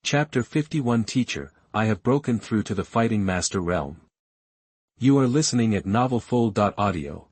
Chapter 51 Teacher, I have broken through to the Fighting Master realm. You are listening at novelfold.audio.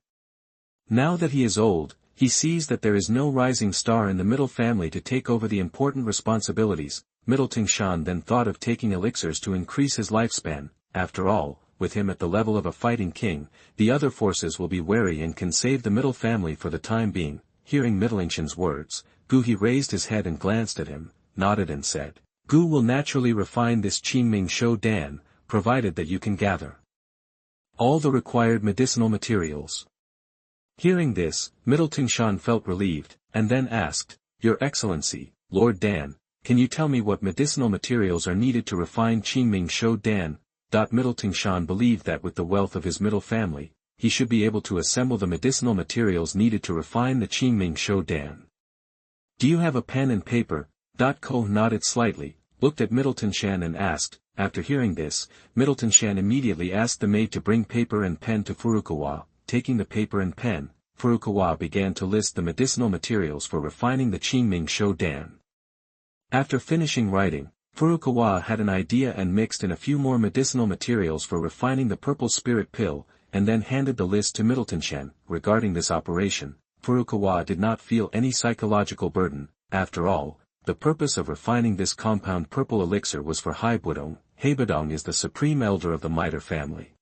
Now that he is old, he sees that there is no rising star in the middle family to take over the important responsibilities. Middleton Shan then thought of taking elixirs to increase his lifespan. After all, with him at the level of a fighting king, the other forces will be wary and can save the middle family for the time being. Hearing Middlingshan's words, Gu raised his head and glanced at him, nodded and said, Gu will naturally refine this Qingming Shou Dan, provided that you can gather all the required medicinal materials. Hearing this, Middleton Shan felt relieved, and then asked, Your Excellency, Lord Dan, can you tell me what medicinal materials are needed to refine Qingming Shou Dan? Middleton Shan believed that with the wealth of his middle family, he should be able to assemble the medicinal materials needed to refine the Qingming Shou Dan. Do you have a pen and paper? Ko nodded slightly, looked at Middleton Shan and asked. After hearing this, Middleton Shan immediately asked the maid to bring paper and pen to Furukawa. Taking the paper and pen, Furukawa began to list the medicinal materials for refining the Qingming Shou Dan. After finishing writing, Furukawa had an idea and mixed in a few more medicinal materials for refining the purple spirit pill, and then handed the list to Middleton Shan. Regarding this operation, Furukawa did not feel any psychological burden. After all, the purpose of refining this compound purple elixir was for Haibudong. Haibudong is the supreme elder of the Mitre family.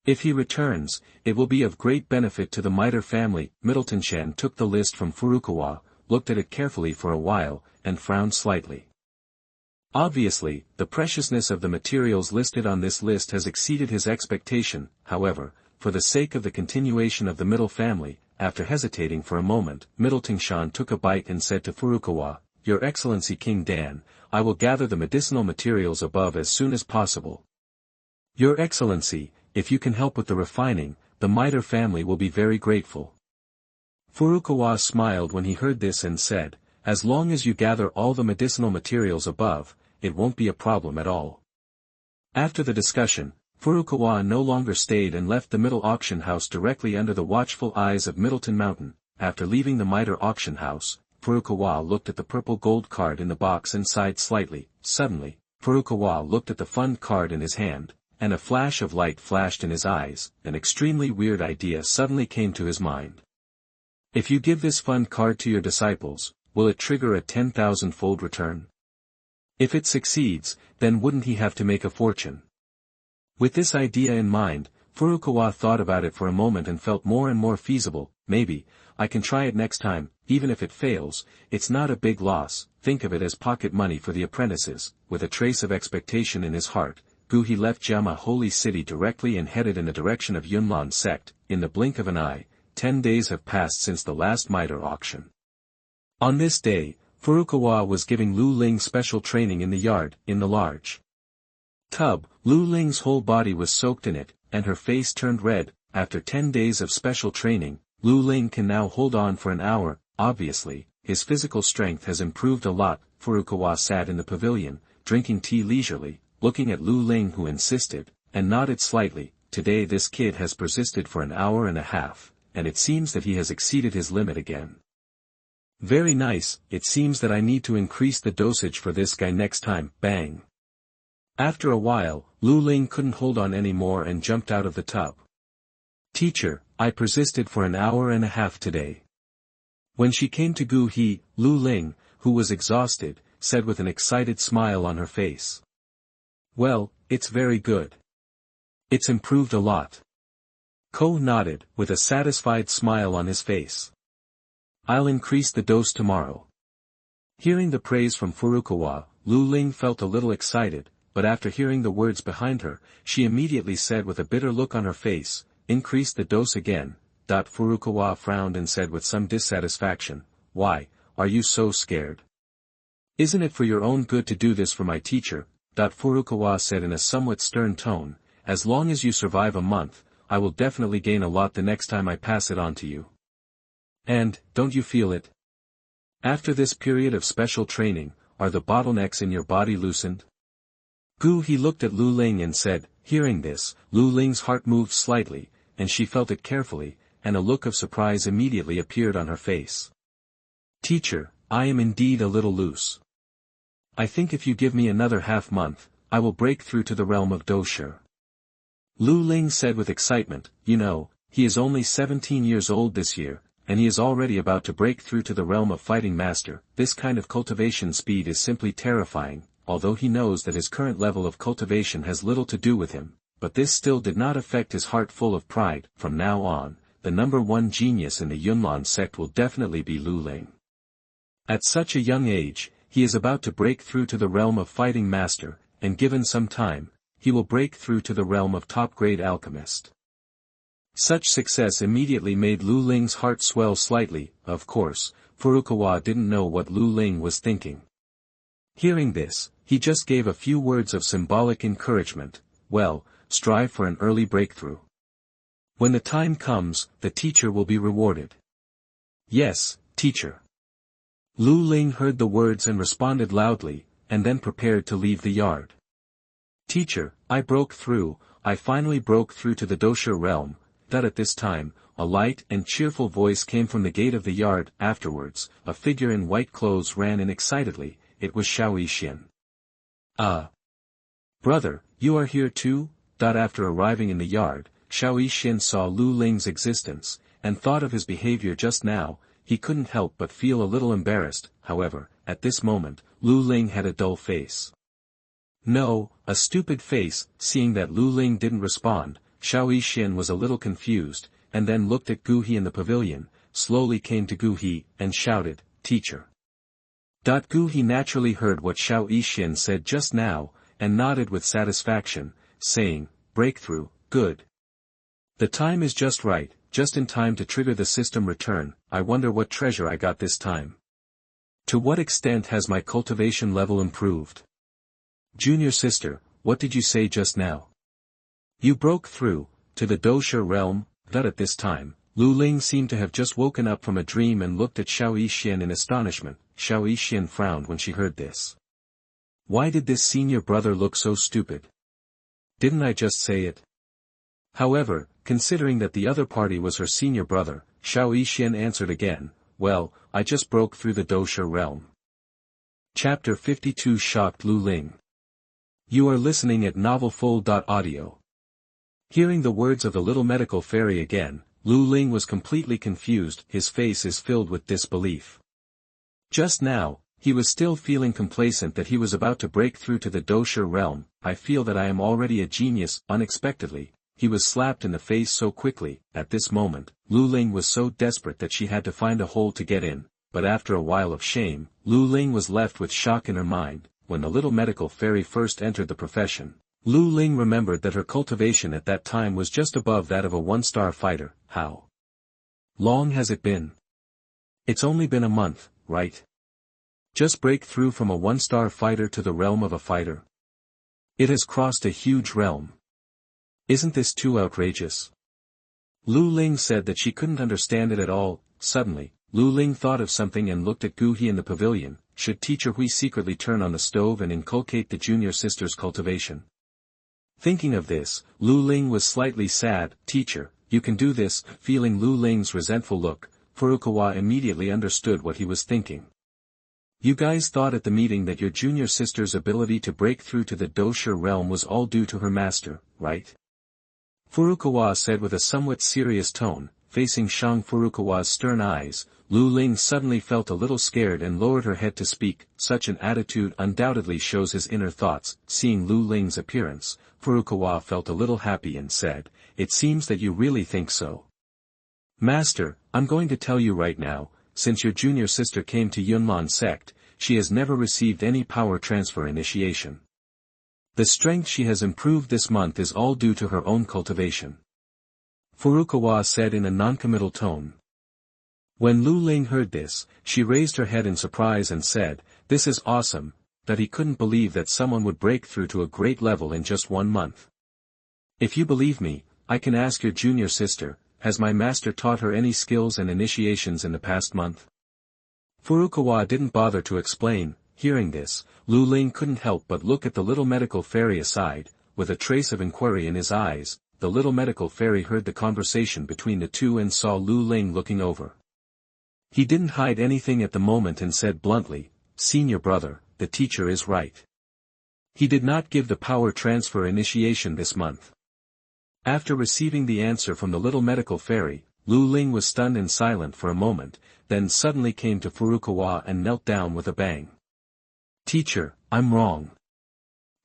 If he returns, it will be of great benefit to the Mitre family. Middleton Shan took the list from Furukawa, looked at it carefully for a while, and frowned slightly. Obviously, the preciousness of the materials listed on this list has exceeded his expectation. However, for the sake of the continuation of the middle family, after hesitating for a moment, Middleton Shan took a bite and said to Furukawa, Your Excellency King Dan, I will gather the medicinal materials above as soon as possible. Your Excellency, if you can help with the refining, the Mitre family will be very grateful. Furukawa smiled when he heard this and said, As long as you gather all the medicinal materials above, it won't be a problem at all. After the discussion, Furukawa no longer stayed and left the middle auction house directly under the watchful eyes of Middleton Mountain. After leaving the Mitre auction house, Furukawa looked at the purple gold card in the box and sighed slightly. Suddenly, Furukawa looked at the fund card in his hand, and a flash of light flashed in his eyes. An extremely weird idea suddenly came to his mind. If you give this fund card to your disciples, will it trigger a 10,000-fold return? If it succeeds, then wouldn't he have to make a fortune? With this idea in mind, Furukawa thought about it for a moment and felt more and more feasible. Maybe, I can try it next time. Even if it fails, it's not a big loss. Think of it as pocket money for the apprentices. With a trace of expectation in his heart, Gu left Jiama Holy City directly and headed in the direction of Yunlan sect. In the blink of an eye, 10 days have passed since the last Mitre auction. On this day, Furukawa was giving Lu Ling special training in the yard. In the large tub, Lu Ling's whole body was soaked in it, and her face turned red. After 10 days of special training, Lu Ling can now hold on for an hour. Obviously, his physical strength has improved a lot. Furukawa sat in the pavilion, drinking tea leisurely, looking at Lu Ling who insisted, and nodded slightly. Today this kid has persisted for an hour and a half, and it seems that he has exceeded his limit again. Very nice, it seems that I need to increase the dosage for this guy next time. Bang! After a while, Lu Ling couldn't hold on anymore and jumped out of the tub. Teacher, I persisted for an hour and a half today. When she came to Gu Lu Ling, who was exhausted, said with an excited smile on her face. Well, it's very good. It's improved a lot. Ko nodded, with a satisfied smile on his face. I'll increase the dose tomorrow. Hearing the praise from Furukawa, Lu Ling felt a little excited, but after hearing the words behind her, she immediately said with a bitter look on her face, Increase the dose again. Furukawa frowned and said with some dissatisfaction, Why, are you so scared? Isn't it for your own good to do this for my teacher? Furukawa said in a somewhat stern tone, As long as you survive a month, I will definitely gain a lot the next time I pass it on to you. And, don't you feel it? After this period of special training, are the bottlenecks in your body loosened? Gu looked at Lu Ling and said. Hearing this, Lu Ling's heart moved slightly, and she felt it carefully, and a look of surprise immediately appeared on her face. Teacher, I am indeed a little loose. I think if you give me another half-month, I will break through to the realm of Doushi. Lu Ling said with excitement, you know, he is only 17 years old this year, and he is already about to break through to the realm of fighting master. This kind of cultivation speed is simply terrifying, although he knows that his current level of cultivation has little to do with him, but this still did not affect his heart full of pride. From now on, the number one genius in the Yanran sect will definitely be Lu Ling. At such a young age, he is about to break through to the realm of fighting master, and given some time, he will break through to the realm of top-grade alchemist. Such success immediately made Lu Ling's heart swell slightly. Of course, Furukawa didn't know what Lu Ling was thinking. Hearing this, he just gave a few words of symbolic encouragement. Well, strive for an early breakthrough. When the time comes, the teacher will be rewarded. Yes, teacher. Lu Ling heard the words and responded loudly, and then prepared to leave the yard. Teacher, I broke through, I finally broke through to the Doushi realm. That at this time, a light and cheerful voice came from the gate of the yard. Afterwards, a figure in white clothes ran in excitedly. It was Xiao Yixin. Brother, you are here too? After arriving in the yard, Xiao Yixin saw Lu Ling's existence, and thought of his behavior just now. He couldn't help but feel a little embarrassed. However, at this moment, Lu Ling had a dull face. No, a stupid face. Seeing that Lu Ling didn't respond, Xiao Yixin was a little confused, and then looked at Guhi in the pavilion, slowly came to Guhi, and shouted, Teacher. Guhi naturally heard what Xiao Yixin said just now, and nodded with satisfaction, saying, Breakthrough, good. The time is just right, just in time to trigger the system return. I wonder what treasure I got this time. To what extent has my cultivation level improved? Junior sister, what did you say just now? You broke through, to the Doushi realm. At this time, Lu Ling seemed to have just woken up from a dream and looked at Xiao Yixin in astonishment. Xiao Yixin frowned when she heard this. Why did this senior brother look so stupid? Didn't I just say it? However, considering that the other party was her senior brother, Xiao Yixin answered again, well, I just broke through the Doushi realm. Chapter 52 shocked Lu Ling. You are listening at novelfull.audio. Hearing the words of the little medical fairy again, Lu Ling was completely confused. His face is filled with disbelief. Just now, he was still feeling complacent that he was about to break through to the Doushi realm. I feel that I am already a genius. Unexpectedly, he was slapped in the face so quickly. At this moment, Lu Ling was so desperate that she had to find a hole to get in, but after a while of shame, Lu Ling was left with shock in her mind. When the little medical fairy first entered the profession, Lu Ling remembered that her cultivation at that time was just above that of a one-star fighter. How long has it been? It's only been a month, right? Just break through from a one-star fighter to the realm of a fighter. It has crossed a huge realm. Isn't this too outrageous? Lu Ling said that she couldn't understand it at all. Suddenly, Lu Ling thought of something and looked at Guhi in the pavilion. Should Teacher Hui secretly turn on the stove and inculcate the junior sister's cultivation? Thinking of this, Lu Ling was slightly sad. Teacher, you can do this. Feeling Lu Ling's resentful look, Furukawa immediately understood what he was thinking. You guys thought at the meeting that your junior sister's ability to break through to the Doushi realm was all due to her master, right? Furukawa said with a somewhat serious tone. Facing Shang Furukawa's stern eyes, Lu Ling suddenly felt a little scared and lowered her head to speak. Such an attitude undoubtedly shows his inner thoughts. Seeing Lu Ling's appearance, Furukawa felt a little happy and said, It seems that you really think so. Master, I'm going to tell you right now, since your junior sister came to Yanran sect, she has never received any power transfer initiation. The strength she has improved this month is all due to her own cultivation. Furukawa said in a noncommittal tone. When Lu Ling heard this, she raised her head in surprise and said, This is awesome, that he couldn't believe that someone would break through to a great level in just 1 month. If you believe me, I can ask your junior sister, has my master taught her any skills and initiations in the past month? Furukawa didn't bother to explain. Hearing this, Lu Ling couldn't help but look at the little medical fairy aside, with a trace of inquiry in his eyes. The little medical fairy heard the conversation between the two and saw Lu Ling looking over. He didn't hide anything at the moment and said bluntly, Senior brother, the teacher is right. He did not give the power transfer initiation this month. After receiving the answer from the little medical fairy, Lu Ling was stunned and silent for a moment, then suddenly came to Furukawa and knelt down with a bang. Teacher, I'm wrong.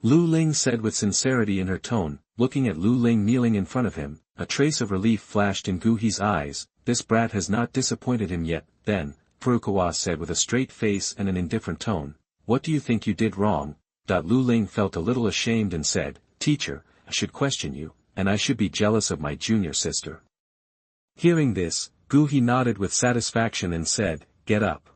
Lu Ling said with sincerity in her tone, looking at Lu Ling kneeling in front of him. A trace of relief flashed in Guhi's eyes. This brat has not disappointed him yet. Then, Furukawa said with a straight face and an indifferent tone, what do you think you did wrong? Lu Ling felt a little ashamed and said, Teacher, I should question you, and I should be jealous of my junior sister. Hearing this, Guhi nodded with satisfaction and said, get up.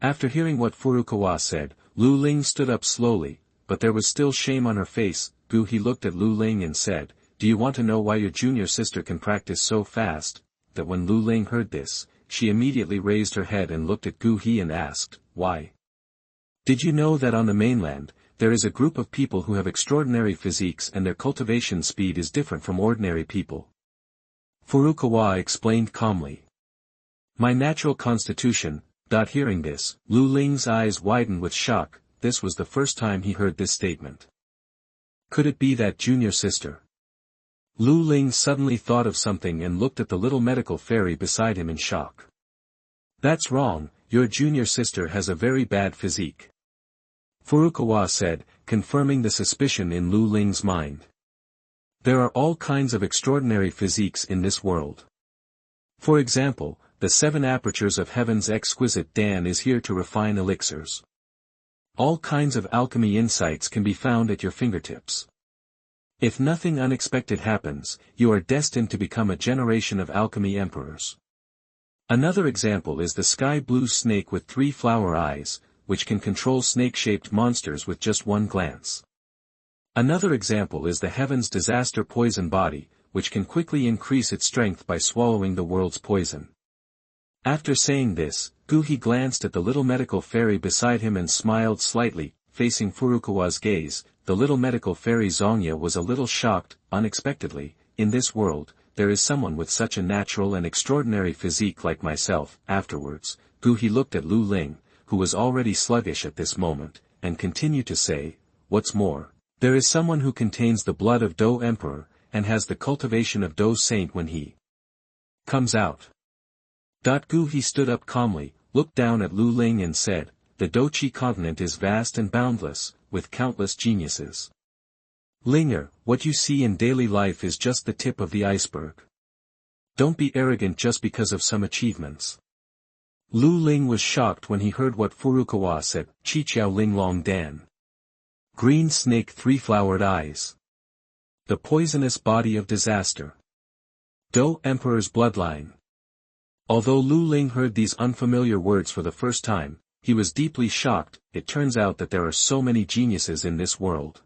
After hearing what Furukawa said, Lu Ling stood up slowly, but there was still shame on her face. Guhi looked at Lu Ling and said, do you want to know why your junior sister can practice so fast? That when Lu Ling heard this, she immediately raised her head and looked at Guhi and asked, why? Did you know that on the mainland, there is a group of people who have extraordinary physiques and their cultivation speed is different from ordinary people? Furukawa explained calmly. My natural constitution. Hearing this, Lu Ling's eyes widened with shock. This was the first time he heard this statement. Could it be that junior sister? Lu Ling suddenly thought of something and looked at the little medical fairy beside him in shock. That's wrong, your junior sister has a very bad physique. Furukawa said, confirming the suspicion in Lu Ling's mind. There are all kinds of extraordinary physiques in this world. For example, the 7 apertures of heaven's exquisite Dan is here to refine elixirs. All kinds of alchemy insights can be found at your fingertips. If nothing unexpected happens, you are destined to become a generation of alchemy emperors. Another example is the sky blue snake with 3 flower eyes, which can control snake-shaped monsters with just one glance. Another example is the heaven's disaster poison body, which can quickly increase its strength by swallowing the world's poison. After saying this, Guhi glanced at the little medical fairy beside him and smiled slightly, facing Furukawa's gaze. The little medical fairy Zongya was a little shocked. Unexpectedly, in this world, there is someone with such a natural and extraordinary physique like myself. Afterwards, Guhi looked at Lu Ling, who was already sluggish at this moment, and continued to say, what's more, there is someone who contains the blood of Dou Emperor, and has the cultivation of Dou Saint when he comes out. Guhi stood up calmly, looked down at Lu Ling and said, the Douqi Continent is vast and boundless, with countless geniuses. Linger, what you see in daily life is just the tip of the iceberg. Don't be arrogant just because of some achievements. Lu Ling was shocked when he heard what Furukawa said, Chiqiao Ling Long Dan. Green snake 3-flowered eyes. The poisonous body of disaster. Dou Emperor's bloodline. Although Lu Ling heard these unfamiliar words for the first time, he was deeply shocked. It turns out that there are so many geniuses in this world.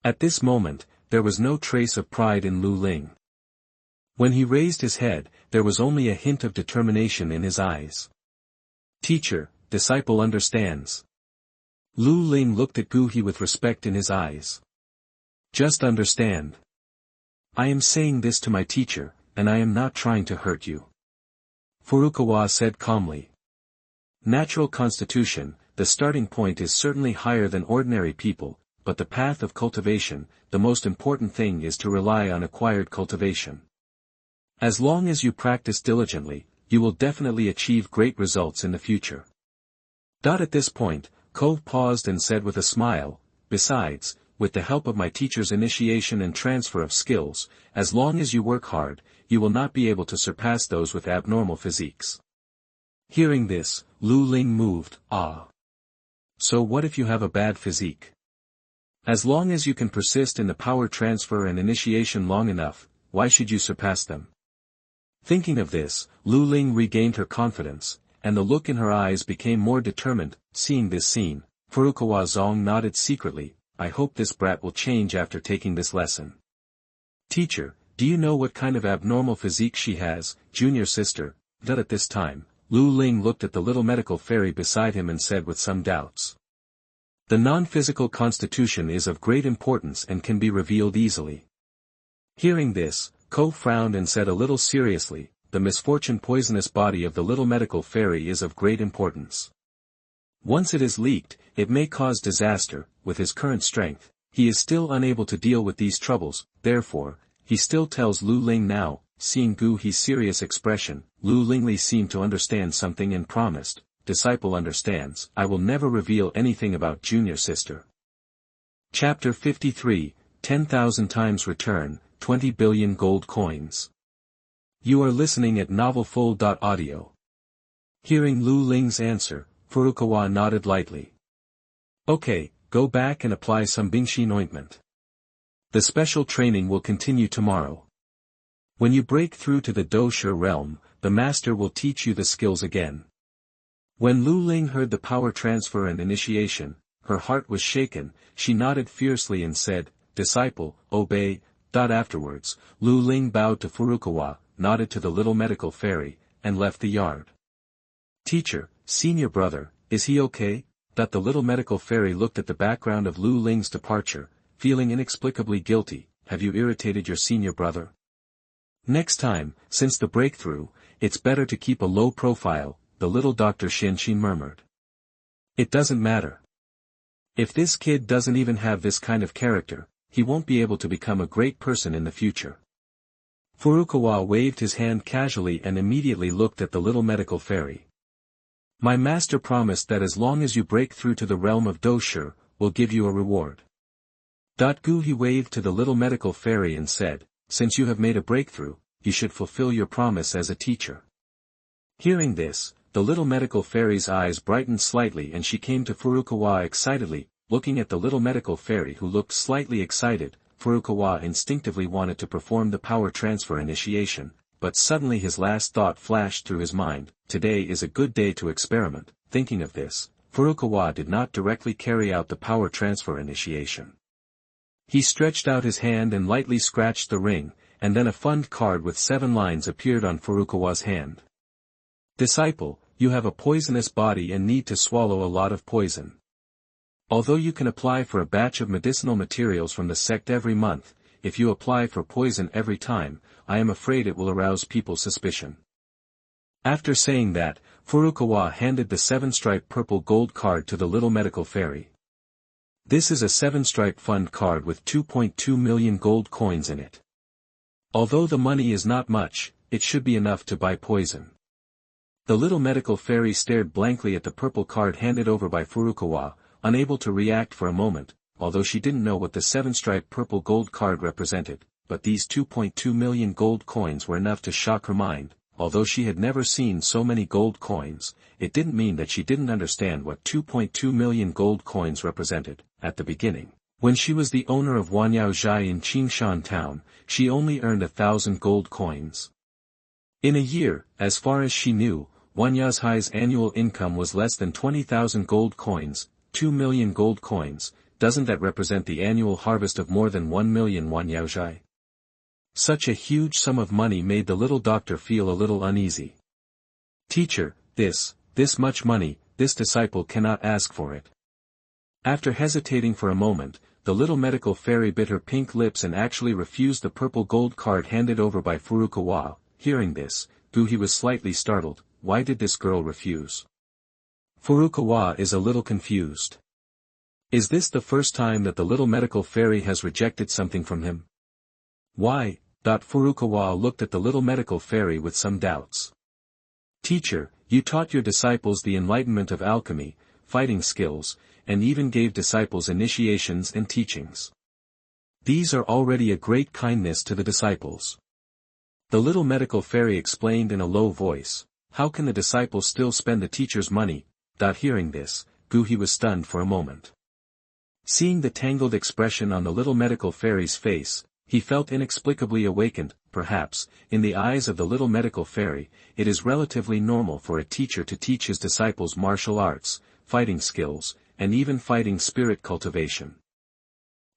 At this moment, there was no trace of pride in Lu Ling. When he raised his head, there was only a hint of determination in his eyes. Teacher, disciple understands. Lu Ling looked at Guhi with respect in his eyes. Just understand. I am saying this to my teacher, and I am not trying to hurt you. Furukawa said calmly. Natural constitution, the starting point is certainly higher than ordinary people, but the path of cultivation, the most important thing is to rely on acquired cultivation. As long as you practice diligently, you will definitely achieve great results in the future. At this point, Ko paused and said with a smile, besides, with the help of my teacher's initiation and transfer of skills, as long as you work hard, you will not be able to surpass those with abnormal physiques. Hearing this, Lu Ling moved. So what if you have a bad physique? As long as you can persist in the power transfer and initiation long enough, why should you surpass them? Thinking of this, Lu Ling regained her confidence, and the look in her eyes became more determined. Seeing this scene, Furukawa Zong nodded secretly. I hope this brat will change after taking this lesson. Teacher, do you know what kind of abnormal physique she has, junior sister? At this time, Lu Ling looked at the little medical fairy beside him and said with some doubts. The non-physical constitution is of great importance and can be revealed easily. Hearing this, Ko frowned and said a little seriously, the misfortune poisonous body of the little medical fairy is of great importance. Once it is leaked, it may cause disaster. With his current strength, he is still unable to deal with these troubles, therefore, he still tells Lu Ling now. Seeing Gu He's serious expression, Lu Lingli seemed to understand something and promised, disciple understands, I will never reveal anything about junior sister. Chapter 53, 10,000 times return, 20 billion gold coins. You are listening at novelfull.audio. Hearing Lu Ling's answer, Furukawa nodded lightly. Okay, go back and apply some Bingxin ointment. The special training will continue tomorrow. When you break through to the Douqi realm, the master will teach you the skills again. When Lu Ling heard the power transfer and initiation, her heart was shaken, she nodded fiercely and said, disciple, obey. Afterwards, Lu Ling bowed to Furukawa, nodded to the little medical fairy, and left the yard. Teacher, senior brother, is he okay? The little medical fairy looked at the background of Lu Ling's departure, feeling inexplicably guilty. Have you irritated your senior brother? Next time, since the breakthrough, it's better to keep a low profile, the little Dr. Xianxin murmured. It doesn't matter. If this kid doesn't even have this kind of character, he won't be able to become a great person in the future. Furukawa waved his hand casually and immediately looked at the little medical fairy. My master promised that as long as you break through to the realm of Douqi, we'll give you a reward. Gu He waved to the little medical fairy and said, since you have made a breakthrough, you should fulfill your promise as a teacher. Hearing this, the little medical fairy's eyes brightened slightly and she came to Furukawa excitedly. Looking at the little medical fairy who looked slightly excited, Furukawa instinctively wanted to perform the power transfer initiation, but suddenly his last thought flashed through his mind, today is a good day to experiment. Thinking of this, Furukawa did not directly carry out the power transfer initiation. He stretched out his hand and lightly scratched the ring, and then a fund card with 7 lines appeared on Furukawa's hand. Disciple, you have a poisonous body and need to swallow a lot of poison. Although you can apply for a batch of medicinal materials from the sect every month, if you apply for poison every time, I am afraid it will arouse people's suspicion. After saying that, Furukawa handed the 7-stripe purple gold card to the little medical fairy. This is a 7-stripe fund card with 2.2 million gold coins in it. Although the money is not much, it should be enough to buy poison. The little medical fairy stared blankly at the purple card handed over by Furukawa, unable to react for a moment, although she didn't know what the 7-stripe purple gold card represented, but these 2.2 million gold coins were enough to shock her mind. Although she had never seen so many gold coins, it didn't mean that she didn't understand what 2.2 million gold coins represented. At the beginning, when she was the owner of Wanyao Zhai in Qingshan town, she only earned 1,000 gold coins. In a year, as far as she knew, Wanyao Zhai's annual income was less than 20,000 gold coins, 2 million gold coins. Doesn't that represent the annual harvest of more than 1 million Wanyao Zhai? Such a huge sum of money made the little doctor feel a little uneasy. Teacher, this much money, this disciple cannot ask for it. After hesitating for a moment, the little medical fairy bit her pink lips and actually refused the purple gold card handed over by Furukawa. Hearing this, He was slightly startled. Why did this girl refuse? Furukawa is a little confused. Is this the first time that the little medical fairy has rejected something from him? Why? Furukawa looked at the little medical fairy with some doubts. Teacher, you taught your disciples the enlightenment of alchemy, fighting skills, and even gave disciples initiations and teachings. These are already a great kindness to the disciples. The little medical fairy explained in a low voice. How can the disciples still spend the teacher's money? Hearing this, He was stunned for a moment. Seeing the tangled expression on the little medical fairy's face, he felt inexplicably awakened. Perhaps, in the eyes of the little medical fairy, it is relatively normal for a teacher to teach his disciples martial arts, fighting skills, and even fighting spirit cultivation.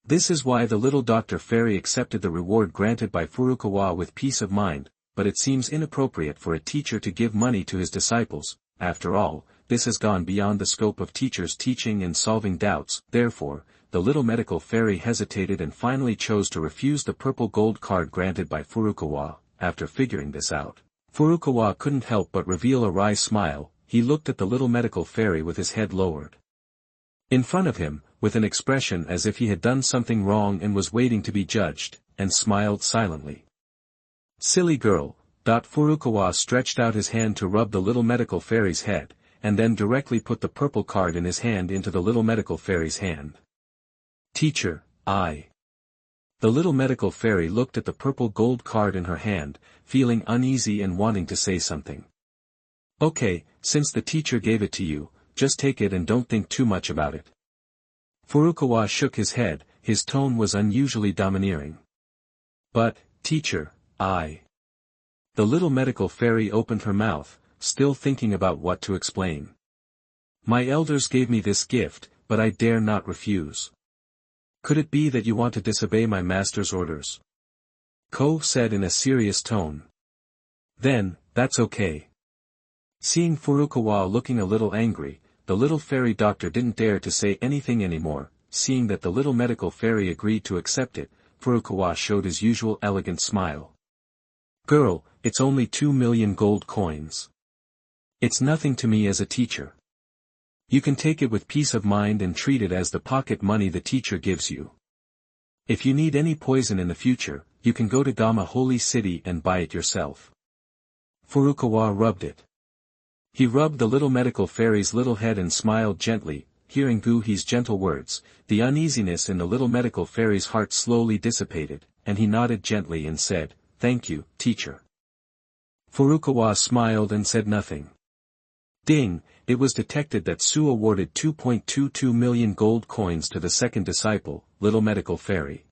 This is why the little Dr. Fairy accepted the reward granted by Furukawa with peace of mind, but it seems inappropriate for a teacher to give money to his disciples. After all, this has gone beyond the scope of teachers teaching and solving doubts. Therefore, the little medical fairy hesitated and finally chose to refuse the purple gold card granted by Furukawa. After figuring this out, Furukawa couldn't help but reveal a wry smile. he looked at the little medical fairy with his head lowered. In front of him, with an expression as if he had done something wrong and was waiting to be judged, and smiled silently. Silly girl, Furukawa stretched out his hand to rub the little medical fairy's head, and then directly put the purple card in his hand into the little medical fairy's hand. Teacher, I. The little medical fairy looked at the purple gold card in her hand, feeling uneasy and wanting to say something. Okay, since the teacher gave it to you, just take it and don't think too much about it. Furukawa shook his head, his tone was unusually domineering. But, teacher, I. The little medical fairy opened her mouth, still thinking about what to explain. My elders gave me this gift, but I dare not refuse. Could it be that you want to disobey my master's orders? Ko said in a serious tone. Then, that's okay. Seeing Furukawa looking a little angry, the little fairy doctor didn't dare to say anything anymore. Seeing that the little medical fairy agreed to accept it, Furukawa showed his usual elegant smile. Girl, it's only 2 million gold coins. It's nothing to me as a teacher. You can take it with peace of mind and treat it as the pocket money the teacher gives you. If you need any poison in the future, you can go to Gama Holy City and buy it yourself. Furukawa rubbed it. He rubbed the little medical fairy's little head and smiled gently. Hearing Guhi's gentle words, the uneasiness in the little medical fairy's heart slowly dissipated, and he nodded gently and said, Thank you, teacher. Furukawa smiled and said nothing. Ding, it was detected that Su awarded 2.22 million gold coins to the second disciple, little medical fairy.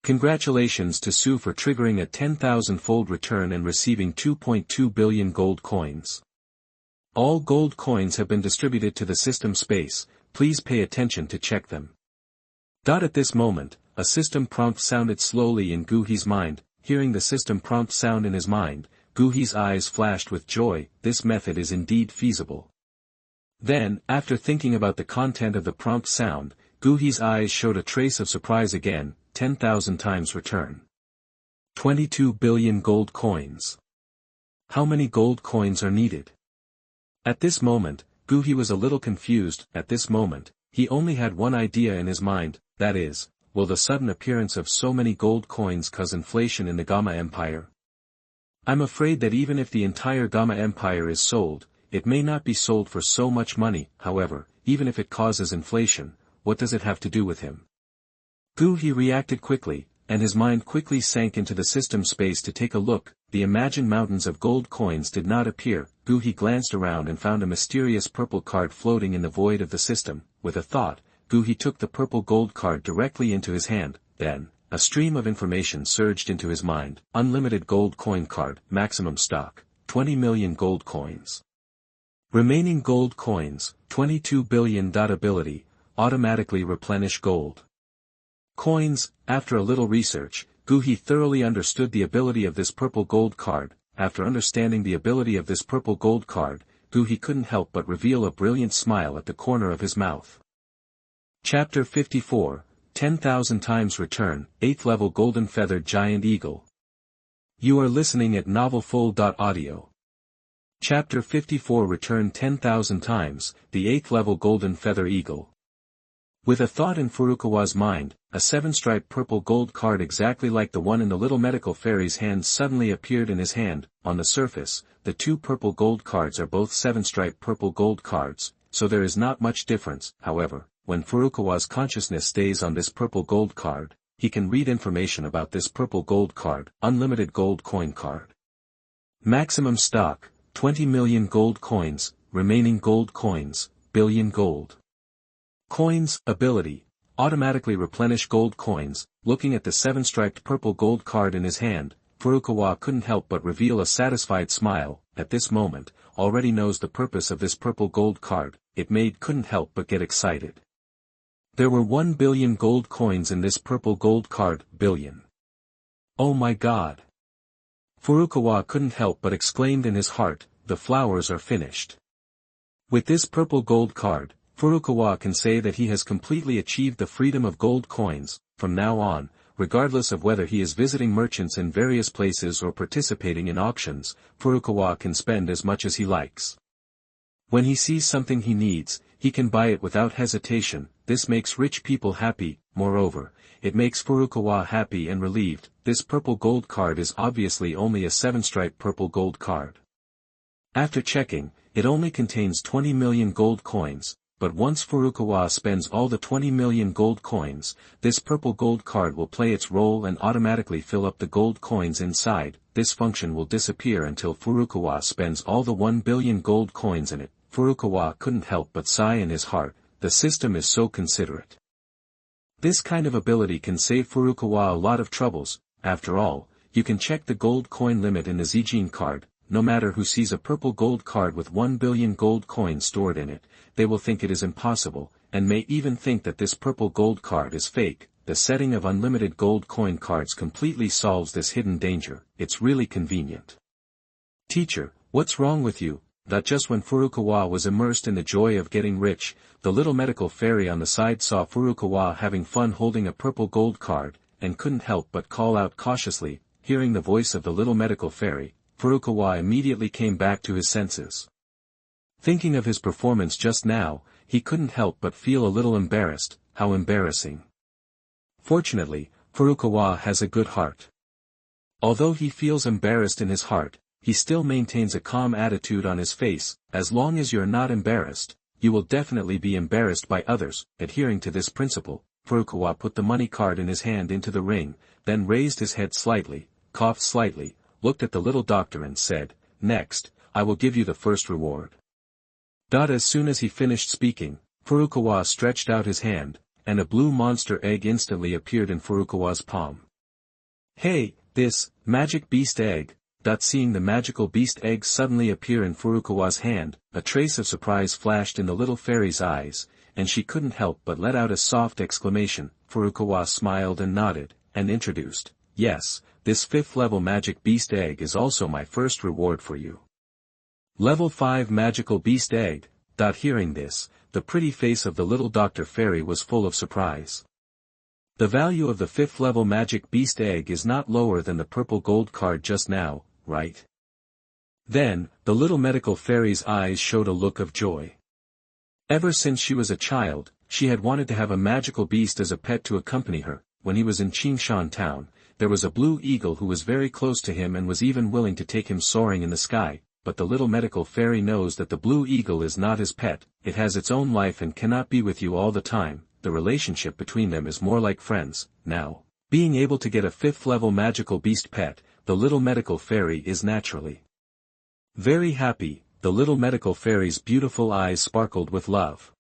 Congratulations to Su for triggering a 10,000-fold return and receiving 2.2 billion gold coins. All gold coins have been distributed to the system space, please pay attention to check them. At this moment, a system prompt sounded slowly in Guhi's mind. Hearing the system prompt sound in his mind, Guhi's eyes flashed with joy. This method is indeed feasible. Then, after thinking about the content of the prompt sound, Guhi's eyes showed a trace of surprise again. 10,000 times return. 22 billion gold coins. How many gold coins are needed? At this moment, Guhi was a little confused. At this moment, he only had one idea in his mind, that is, will the sudden appearance of so many gold coins cause inflation in the Gama Empire? I'm afraid that even if the entire Gama Empire is sold, it may not be sold for so much money. However, even if it causes inflation, what does it have to do with him? Guhi reacted quickly, and his mind quickly sank into the system space to take a look. The imagined mountains of gold coins did not appear. Guhi glanced around and found a mysterious purple card floating in the void of the system. With a thought, Guhi took the purple gold card directly into his hand. Then, a stream of information surged into his mind. Unlimited gold coin card, maximum stock, 20 million gold coins. Remaining gold coins, 22 billion. Ability, automatically replenish gold coins. After a little research, Guhi thoroughly understood the ability of this purple gold card. After understanding the ability of this purple gold card, Guhi couldn't help but reveal a brilliant smile at the corner of his mouth. Chapter 54, 10,000 times return, 8th level golden feathered giant eagle. You are listening at novelfull.audio. Chapter 54 Return 10,000 times, the 8th level golden feather eagle. With a thought in Furukawa's mind, a 7-striped purple gold card exactly like the one in the little medical fairy's hand suddenly appeared in his hand. On the surface, the two purple gold cards are both 7-striped purple gold cards, so there is not much difference. However, when Furukawa's consciousness stays on this purple gold card, he can read information about this purple gold card. Unlimited gold coin card. Maximum stock, 20 million gold coins, remaining gold coins, billion gold. Coins, ability, automatically replenish gold coins. Looking at the 7-striped purple gold card in his hand, Furukawa couldn't help but reveal a satisfied smile. At this moment, already knows the purpose of this purple gold card. It couldn't help but get excited. There were 1 billion gold coins in this purple gold card. Billion. Oh my god. Furukawa couldn't help but exclaimed in his heart, the flowers are finished. With this purple gold card, Furukawa can say that he has completely achieved the freedom of gold coins. From now on, regardless of whether he is visiting merchants in various places or participating in auctions, Furukawa can spend as much as he likes. When he sees something he needs, he can buy it without hesitation. This makes rich people happy. Moreover, it makes Furukawa happy and relieved. This purple gold card is obviously only a 7-stripe purple gold card. After checking, it only contains 20 million gold coins, but once Furukawa spends all the 20 million gold coins, this purple gold card will play its role and automatically fill up the gold coins inside. This function will disappear until Furukawa spends all the 1 billion gold coins in it. Furukawa couldn't help but sigh in his heart. The system is so considerate. This kind of ability can save Furukawa a lot of troubles. After all, you can check the gold coin limit in the Zijin card. No matter who sees a purple gold card with 1 billion gold coins stored in it, they will think it is impossible, and may even think that this purple gold card is fake. The setting of unlimited gold coin cards completely solves this hidden danger. It's really convenient. Teacher, what's wrong with you? That just when Furukawa was immersed in the joy of getting rich, the little medical fairy on the side saw Furukawa having fun holding a purple gold card, and couldn't help but call out cautiously. Hearing the voice of the little medical fairy, Furukawa immediately came back to his senses. Thinking of his performance just now, he couldn't help but feel a little embarrassed. How embarrassing. Fortunately, Furukawa has a good heart. Although he feels embarrassed in his heart, he still maintains a calm attitude on his face. As long as you're not embarrassed, you will definitely be embarrassed by others. Adhering to this principle, Furukawa put the money card in his hand into the ring, then raised his head slightly, coughed slightly, looked at the little doctor and said, "Next, I will give you the first reward." As soon as he finished speaking, Furukawa stretched out his hand, and a blue monster egg instantly appeared in Furukawa's palm. "Hey, this, magic beast egg." Seeing the magical beast egg suddenly appear in Furukawa's hand, a trace of surprise flashed in the little fairy's eyes, and she couldn't help but let out a soft exclamation. Furukawa smiled and nodded, and introduced, "Yes, this 5th level magic beast egg is also my first reward for you. Level 5 magical beast egg." Hearing this, the pretty face of the little Dr. Fairy was full of surprise. The value of the 5th level magic beast egg is not lower than the purple gold card just now, right? Then, the little medical fairy's eyes showed a look of joy. Ever since she was a child, she had wanted to have a magical beast as a pet to accompany her. When he was in Qingshan town, there was a blue eagle who was very close to him and was even willing to take him soaring in the sky, but the little medical fairy knows that the blue eagle is not his pet. It has its own life and cannot be with you all the time. The relationship between them is more like friends. Now, being able to get a 5th level magical beast pet, the little medical fairy is naturally very happy. The little medical fairy's beautiful eyes sparkled with love.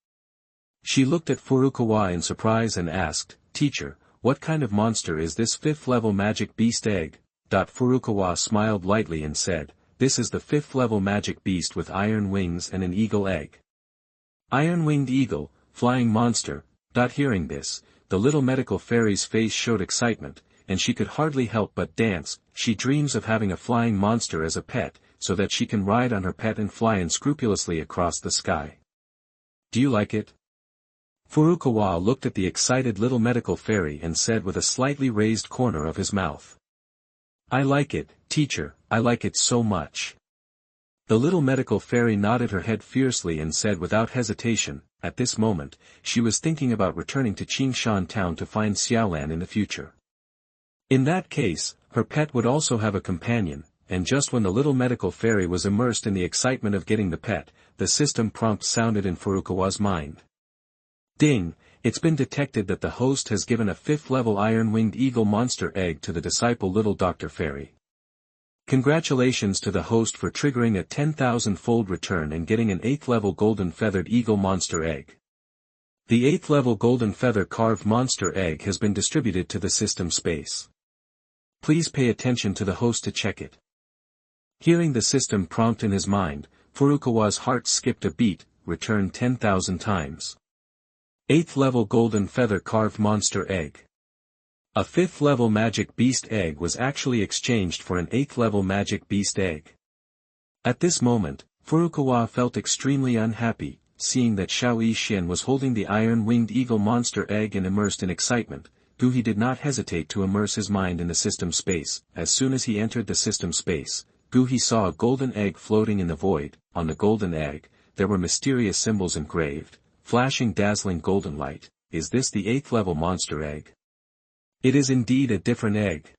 She looked at Furukawa in surprise and asked, "Teacher, what kind of monster is this 5th level magic beast egg?" Furukawa smiled lightly and said, "This is the 5th level magic beast with iron wings and an eagle egg." Iron-winged eagle, flying monster. Hearing this, the little medical fairy's face showed excitement, and she could hardly help but dance. She dreams of having a flying monster as a pet, so that she can ride on her pet and fly unscrupulously across the sky. "Do you like it?" Furukawa looked at the excited little medical fairy and said with a slightly raised corner of his mouth, "I like it, teacher, I like it so much." The little medical fairy nodded her head fiercely and said without hesitation. At this moment, she was thinking about returning to Qingshan town to find Xiaolan in the future. In that case, her pet would also have a companion, and just when the little medical fairy was immersed in the excitement of getting the pet, the system prompt sounded in Furukawa's mind. Ding! It's been detected that the host has given a 5th level iron-winged eagle monster egg to the disciple little Dr. Fairy. Congratulations to the host for triggering a 10,000-fold return and getting an 8th level golden feathered eagle monster egg. The 8th level golden feather carved monster egg has been distributed to the system space. Please pay attention to the host to check it. Hearing the system prompt in his mind, Furukawa's heart skipped a beat. Return 10,000 times. 8th level golden feather carved monster egg. A 5th level magic beast egg was actually exchanged for an 8th level magic beast egg. At this moment, Furukawa felt extremely unhappy, seeing that Xiao Yixin was holding the iron-winged eagle monster egg and immersed in excitement. He did not hesitate to immerse his mind in the system space. As soon as he entered the system space, he saw a golden egg floating in the void. On the golden egg, there were mysterious symbols engraved, flashing dazzling golden light. Is this the 8th level monster egg? It is indeed a different egg.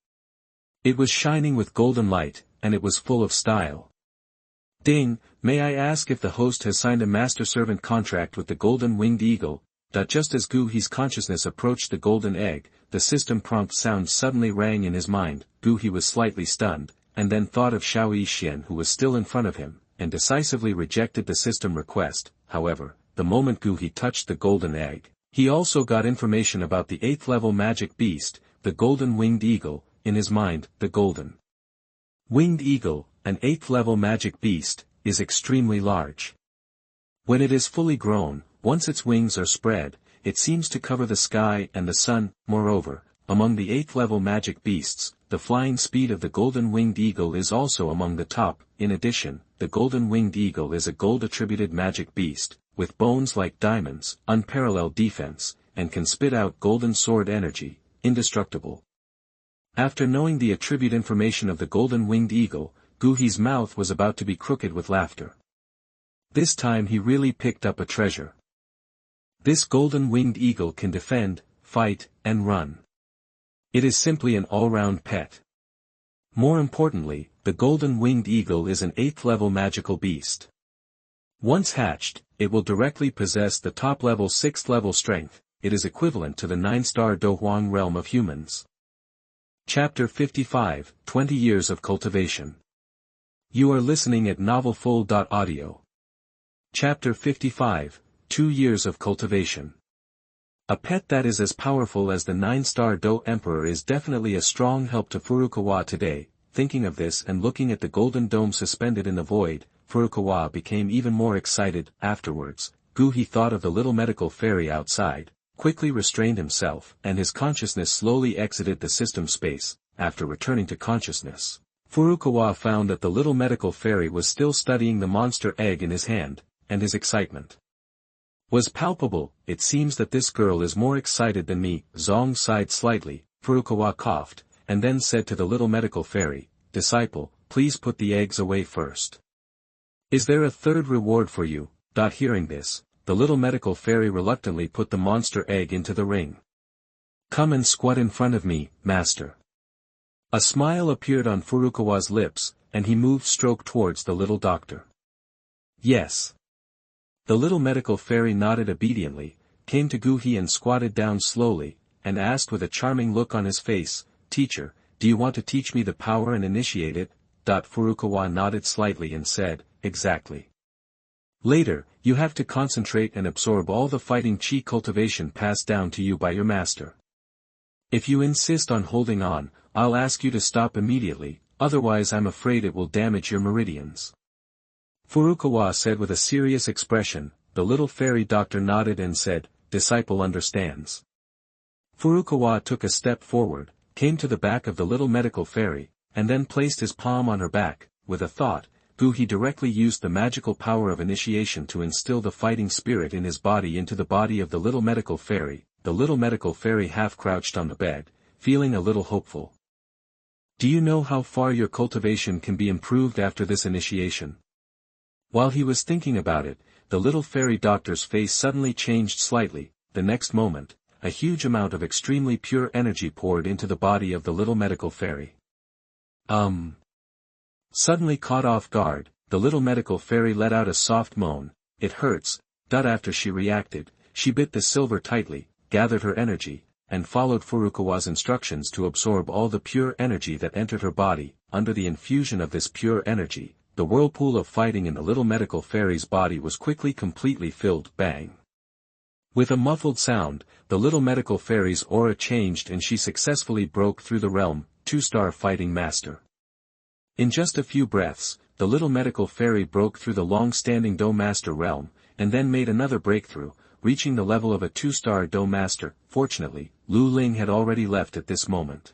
It was shining with golden light, and it was full of style. Ding, may I ask if the host has signed a master-servant contract with the golden winged eagle? Just as Gu He's consciousness approached the golden egg, the system prompt sound suddenly rang in his mind. Gu He was slightly stunned, and then thought of Xiao Yixian who was still in front of him, and decisively rejected the system request. However, the moment Gu He touched the golden egg, he also got information about the 8th level magic beast, the golden winged eagle. In his mind, the golden winged eagle, an 8th level magic beast, is extremely large. When it is fully grown, once its wings are spread, it seems to cover the sky and the sun. Moreover, among the 8th level magic beasts, the flying speed of the golden winged eagle is also among the top. In addition, the golden winged eagle is a gold-attributed magic beast, with bones like diamonds, unparalleled defense, and can spit out golden sword energy, indestructible. After knowing the attribute information of the golden winged eagle, Gu He's mouth was about to be crooked with laughter. This time he really picked up a treasure. This golden winged eagle can defend, fight, and run. It is simply an all-round pet. More importantly, the golden winged eagle is an 8th level magical beast. Once hatched, it will directly possess the top level 6th level strength. It is equivalent to the 9-star Douhuang realm of humans. Chapter 55, 20 Years of Cultivation. You are listening at novelfull.audio. Chapter 55, 2 Years of Cultivation. A pet that is as powerful as the 9-star Dou Emperor is definitely a strong help to Furukawa today. Thinking of this and looking at the golden dome suspended in the void, Furukawa became even more excited. Afterwards, Gu He thought of the little medical fairy outside, quickly restrained himself, and his consciousness slowly exited the system space. After returning to consciousness, Furukawa found that the little medical fairy was still studying the monster egg in his hand, and his excitement was palpable. It seems that this girl is more excited than me. Zong sighed slightly. Furukawa coughed, and then said to the little medical fairy, "Disciple, please put the eggs away first. Is there a third reward for you?" Hearing this, the little medical fairy reluctantly put the monster egg into the ring. "Come and squat in front of me, master." A smile appeared on Furukawa's lips, and he moved stroke towards the little doctor. "Yes." The little medical fairy nodded obediently, came to Gu He and squatted down slowly, and asked with a charming look on his face, "Teacher, do you want to teach me the power and initiate it?" Furukawa nodded slightly and said, "Exactly. Later, you have to concentrate and absorb all the fighting chi cultivation passed down to you by your master. If you insist on holding on, I'll ask you to stop immediately, otherwise I'm afraid it will damage your meridians." Furukawa said with a serious expression. The little fairy doctor nodded and said, "Disciple understands." Furukawa took a step forward, came to the back of the little medical fairy, and then placed his palm on her back. With a thought, Gu He directly used the magical power of initiation to instill the fighting spirit in his body into the body of the little medical fairy. The little medical fairy half crouched on the bed, feeling a little hopeful. "Do you know how far your cultivation can be improved after this initiation?" While he was thinking about it, the little fairy doctor's face suddenly changed slightly. The next moment, a huge amount of extremely pure energy poured into the body of the little medical fairy. Suddenly caught off guard, the little medical fairy let out a soft moan. "It hurts." After she reacted, she bit the silver tightly, gathered her energy, and followed Furukawa's instructions to absorb all the pure energy that entered her body. Under the infusion of this pure energy, the whirlpool of fighting in the little medical fairy's body was quickly completely filled. Bang! With a muffled sound, the little medical fairy's aura changed and she successfully broke through the realm. 2-star fighting master. In just a few breaths, the little medical fairy broke through the long-standing Dou Master realm, and then made another breakthrough, reaching the level of a 2-star Dou Master. Fortunately, Ling had already left at this moment.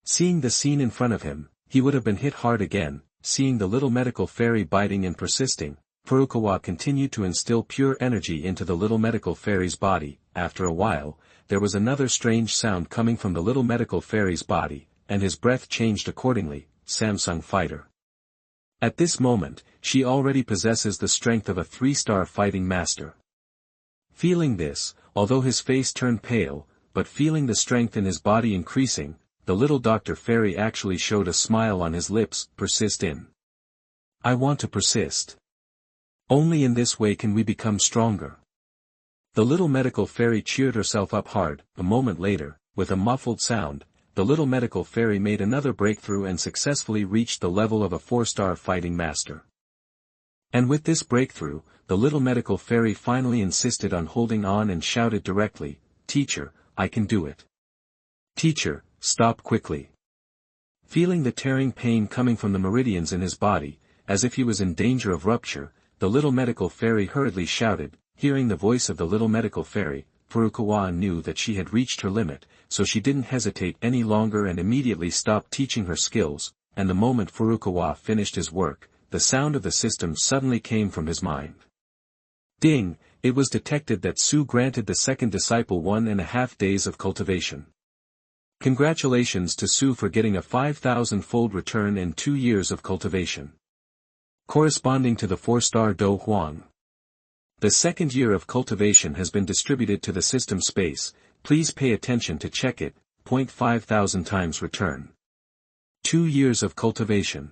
Seeing the scene in front of him, he would have been hit hard again. Seeing the little medical fairy biting and persisting, Furukawa continued to instill pure energy into the little medical fairy's body. After a while, there was another strange sound coming from the little medical fairy's body, and his breath changed accordingly. Samsung fighter. At this moment, she already possesses the strength of a 3-star fighting master. Feeling this, although his face turned pale, but feeling the strength in his body increasing, the little Dr. Fairy actually showed a smile on his lips. Persist in. I want to persist. Only in this way can we become stronger. The little medical fairy cheered herself up hard. A moment later, with a muffled sound, the little medical fairy made another breakthrough and successfully reached the level of a 4-star fighting master. And with this breakthrough, the little medical fairy finally insisted on holding on and shouted directly, "Teacher, I can do it. Teacher, stop quickly." Feeling the tearing pain coming from the meridians in his body, as if he was in danger of rupture, the little medical fairy hurriedly shouted. Hearing the voice of the little medical fairy, Furukawa knew that she had reached her limit, so she didn't hesitate any longer and immediately stopped teaching her skills, and the moment Furukawa finished his work, the sound of the system suddenly came from his mind. Ding! It was detected that Su granted the second disciple 1.5 days of cultivation. Congratulations to Su for getting a 5,000-fold return in 2 years of cultivation. Corresponding to the 4-star Douhuang. The second year of cultivation has been distributed to the system space. Please pay attention to check it. 5,000 times return. 2 years of cultivation.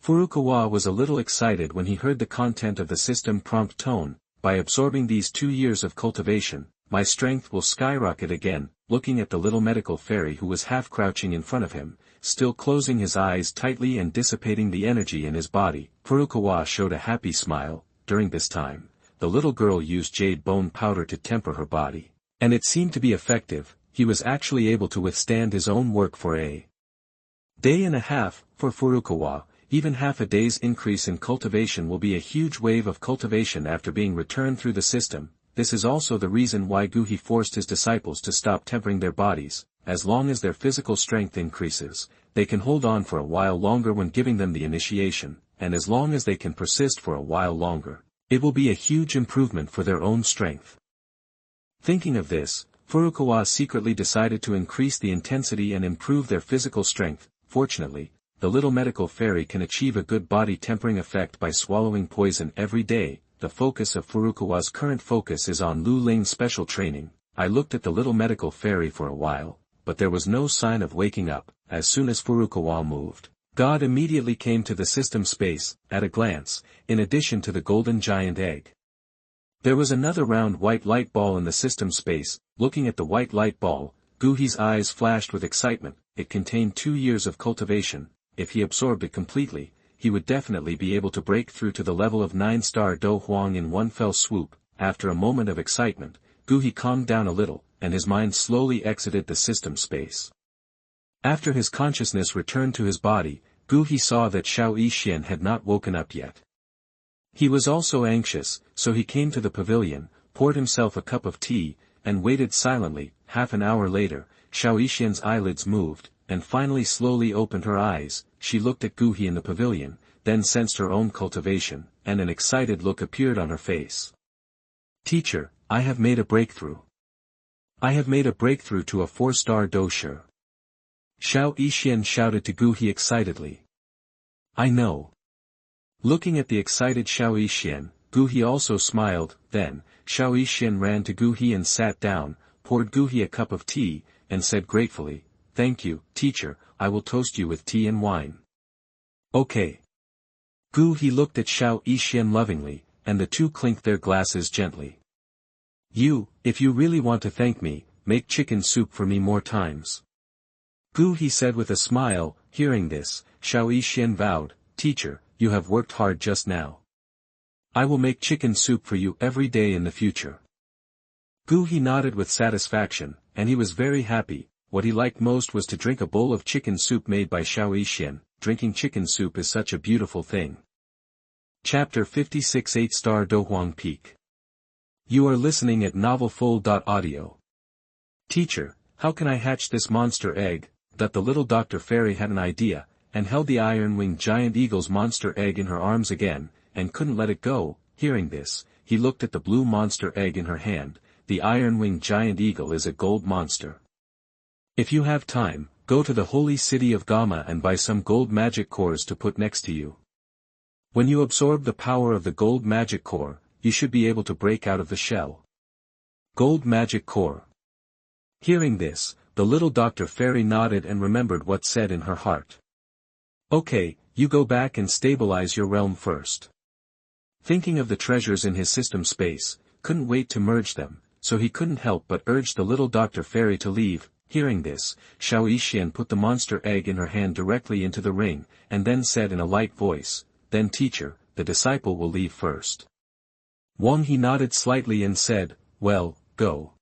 Furukawa was a little excited when he heard the content of the system prompt tone. By absorbing these 2 years of cultivation, my strength will skyrocket again. Looking at the little medical fairy who was half crouching in front of him, still closing his eyes tightly and dissipating the energy in his body, Furukawa showed a happy smile. During this time, the little girl used jade bone powder to temper her body, and it seemed to be effective. He was actually able to withstand his own work for a day and a half. For Furukawa, even half a day's increase in cultivation will be a huge wave of cultivation after being returned through the system. This is also the reason why Guhi forced his disciples to stop tempering their bodies. As long as their physical strength increases, they can hold on for a while longer when giving them the initiation, and as long as they can persist for a while longer, it will be a huge improvement for their own strength. Thinking of this, Furukawa secretly decided to increase the intensity and improve their physical strength. Fortunately, the little medical fairy can achieve a good body tempering effect by swallowing poison every day. The focus of Furukawa's current focus is on Lu Ling's special training. I looked at the little medical fairy for a while, but there was no sign of waking up. As soon as Furukawa moved, God immediately came to the system space. At a glance, in addition to the golden giant egg, there was another round white light ball in the system space. Looking at the white light ball, Guhi's eyes flashed with excitement. It contained 2 years of cultivation. If he absorbed it completely, he would definitely be able to break through to the level of 9-star Douhuang in one fell swoop. After a moment of excitement, Guhi calmed down a little, and his mind slowly exited the system space. After his consciousness returned to his body, Guhi saw that Xiao Yixian had not woken up yet. He was also anxious, so he came to the pavilion, poured himself a cup of tea, and waited silently. Half an hour later, Xiao Yixian's eyelids moved, and finally slowly opened her eyes. She looked at Guhi in the pavilion, then sensed her own cultivation, and an excited look appeared on her face. "Teacher, I have made a breakthrough. I have made a breakthrough to a 4-star dosher." Xiao Yixian shouted to Guhi excitedly. "I know." Looking at the excited Xiao Yixian, Guhi also smiled. Then, Xiao Yixian ran to Guhi and sat down, poured Guhi a cup of tea, and said gratefully, "Thank you, teacher, I will toast you with tea and wine." "Okay." Guhi looked at Xiao Yixian lovingly, and the two clinked their glasses gently. If you really want to thank me, make chicken soup for me more times." Guhi said with a smile. Hearing this, Xiao Yixian vowed, "Teacher, you have worked hard just now. I will make chicken soup for you every day in the future." Guhi nodded with satisfaction, and he was very happy. What he liked most was to drink a bowl of chicken soup made by Xiao Yixian. Drinking chicken soup is such a beautiful thing. Chapter 56 8-star Douhuang Peak. You are listening at novelfull.audio. "Teacher, how can I hatch this monster egg?" That the little Dr. Fairy had an idea, and held the iron-winged giant eagle's monster egg in her arms again, and couldn't let it go. Hearing this, he looked at the blue monster egg in her hand. The iron-winged giant eagle is a gold monster. If you have time, go to the holy city of Gama and buy some gold magic cores to put next to you. When you absorb the power of the gold magic core, you should be able to break out of the shell. Gold magic core. Hearing this, the little Dr. Fairy nodded and remembered what said in her heart. Okay, you go back and stabilize your realm first. Thinking of the treasures in his system space, couldn't wait to merge them, so he couldn't help but urge the little Dr. Fairy to leave. Hearing this, Xiao Yixian put the monster egg in her hand directly into the ring, and then said in a light voice, "Then teacher, the disciple will leave first." Wang He nodded slightly and said, "Well, go."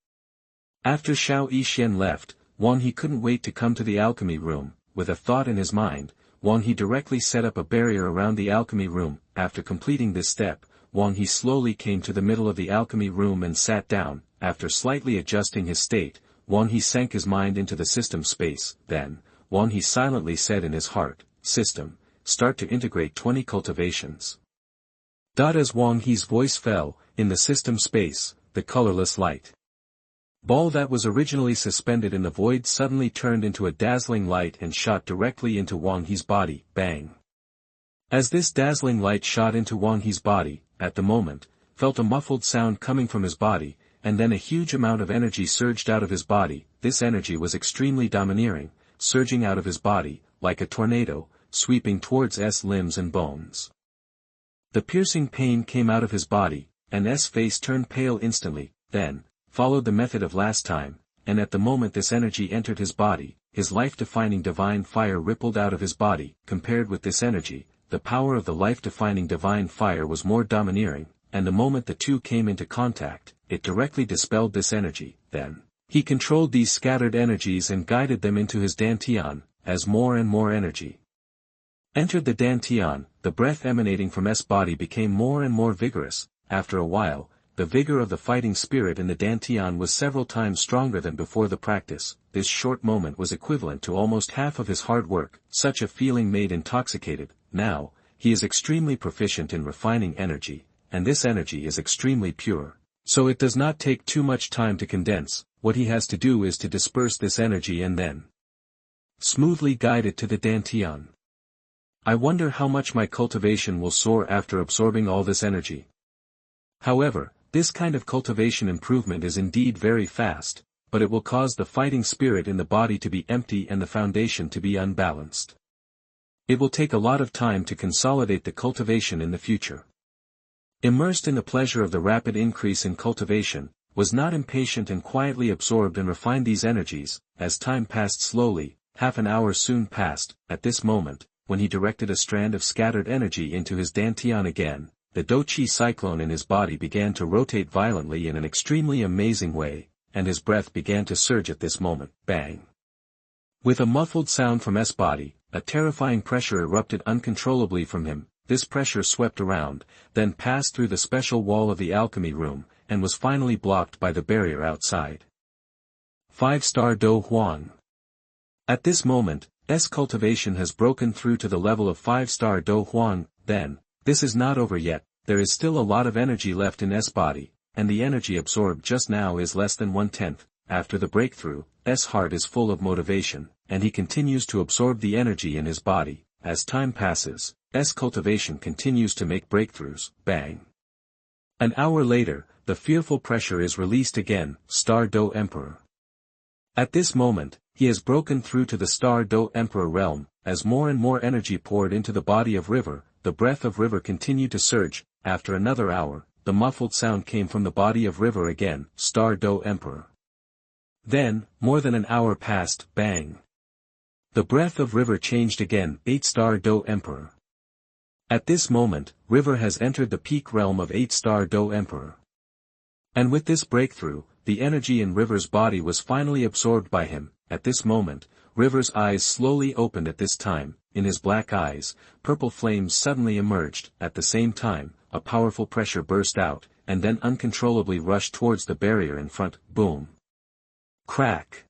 After Xiao Yixian left, Wang He couldn't wait to come to the alchemy room. With a thought in his mind, Wang He directly set up a barrier around the alchemy room. After completing this step, Wang He slowly came to the middle of the alchemy room and sat down. After slightly adjusting his state, Wang He sank his mind into the system space. Then, Wang He silently said in his heart, "System, start to integrate 20 cultivations." As Wang He's voice fell, in the system space, the colorless light ball that was originally suspended in the void suddenly turned into a dazzling light and shot directly into Wang He's body. Bang! As this dazzling light shot into Wang He's body, at the moment, felt a muffled sound coming from his body, and then a huge amount of energy surged out of his body. This energy was extremely domineering, surging out of his body, like a tornado, sweeping towards S limbs and bones. The piercing pain came out of his body, and S face turned pale instantly. Then, followed the method of last time, and at the moment this energy entered his body, his life-defining divine fire rippled out of his body. Compared with this energy, the power of the life-defining divine fire was more domineering, and the moment the two came into contact, it directly dispelled this energy. Then, he controlled these scattered energies and guided them into his dantian, as more and more energy entered the dantian, the breath emanating from S body became more and more vigorous. After a while, the vigor of the fighting spirit in the dantian was several times stronger than before the practice. This short moment was equivalent to almost half of his hard work. Such a feeling made intoxicated. Now, he is extremely proficient in refining energy, and this energy is extremely pure. So it does not take too much time to condense. What he has to do is to disperse this energy and then smoothly guide it to the dantian. I wonder how much my cultivation will soar after absorbing all this energy. However, this kind of cultivation improvement is indeed very fast, but it will cause the fighting spirit in the body to be empty and the foundation to be unbalanced. It will take a lot of time to consolidate the cultivation in the future. Immersed in the pleasure of the rapid increase in cultivation, was not impatient and quietly absorbed and refined these energies. As time passed slowly, half an hour soon passed. At this moment, when he directed a strand of scattered energy into his dantian again, the Douqi cyclone in his body began to rotate violently in an extremely amazing way, and his breath began to surge at this moment. Bang! With a muffled sound from S body, a terrifying pressure erupted uncontrollably from him. This pressure swept around, then passed through the special wall of the alchemy room, and was finally blocked by the barrier outside. 5-star Douhuang. At this moment, S cultivation has broken through to the level of 5-star Douhuang. Then, this is not over yet. There is still a lot of energy left in S body, and the energy absorbed just now is less than 1/10. After the breakthrough, S heart is full of motivation, and he continues to absorb the energy in his body. As time passes, S cultivation continues to make breakthroughs. Bang! An hour later, the fearful pressure is released again. Star Do Emperor. At this moment, he has broken through to the Star Do Emperor realm. As more and more energy poured into the body of River, the breath of River continued to surge. After another hour, the muffled sound came from the body of River again. Star Do Emperor. Then, more than an hour passed. Bang! The breath of River changed again. 8-star Do Emperor. At this moment, River has entered the peak realm of 8-star Do Emperor. And with this breakthrough, the energy in River's body was finally absorbed by him. At this moment, River's eyes slowly opened. At this time, in his black eyes, purple flames suddenly emerged. At the same time, a powerful pressure burst out, and then uncontrollably rushed towards the barrier in front. Boom! Crack!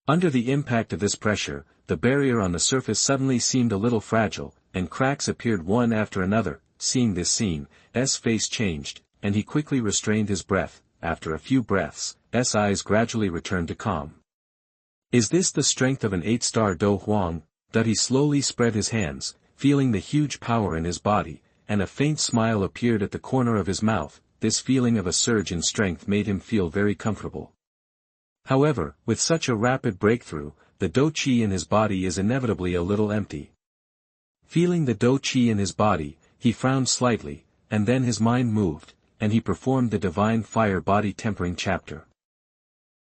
Under the impact of this pressure, the barrier on the surface suddenly seemed a little fragile, and cracks appeared one after another. Seeing this scene, S' face changed, and he quickly restrained his breath. After a few breaths, S' eyes gradually returned to calm. Is this the strength of an 8-star Douhuang? That he slowly spread his hands, feeling the huge power in his body, and a faint smile appeared at the corner of his mouth. This feeling of a surge in strength made him feel very comfortable. However, with such a rapid breakthrough, the Douqi in his body is inevitably a little empty. Feeling the Douqi in his body, he frowned slightly, and then his mind moved, and he performed the divine fire body tempering chapter.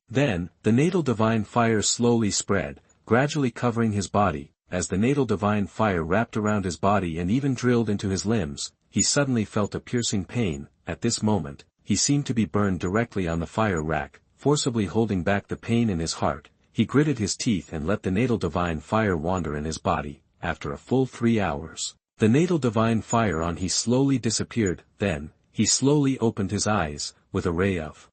Then, the natal divine fire slowly spread, gradually covering his body. As the natal divine fire wrapped around his body and even drilled into his limbs, he suddenly felt a piercing pain. At this moment, he seemed to be burned directly on the fire rack. Forcibly holding back the pain in his heart, he gritted his teeth and let the natal divine fire wander in his body. After a full 3 hours, the natal divine fire on he slowly disappeared. Then, he slowly opened his eyes, with a ray of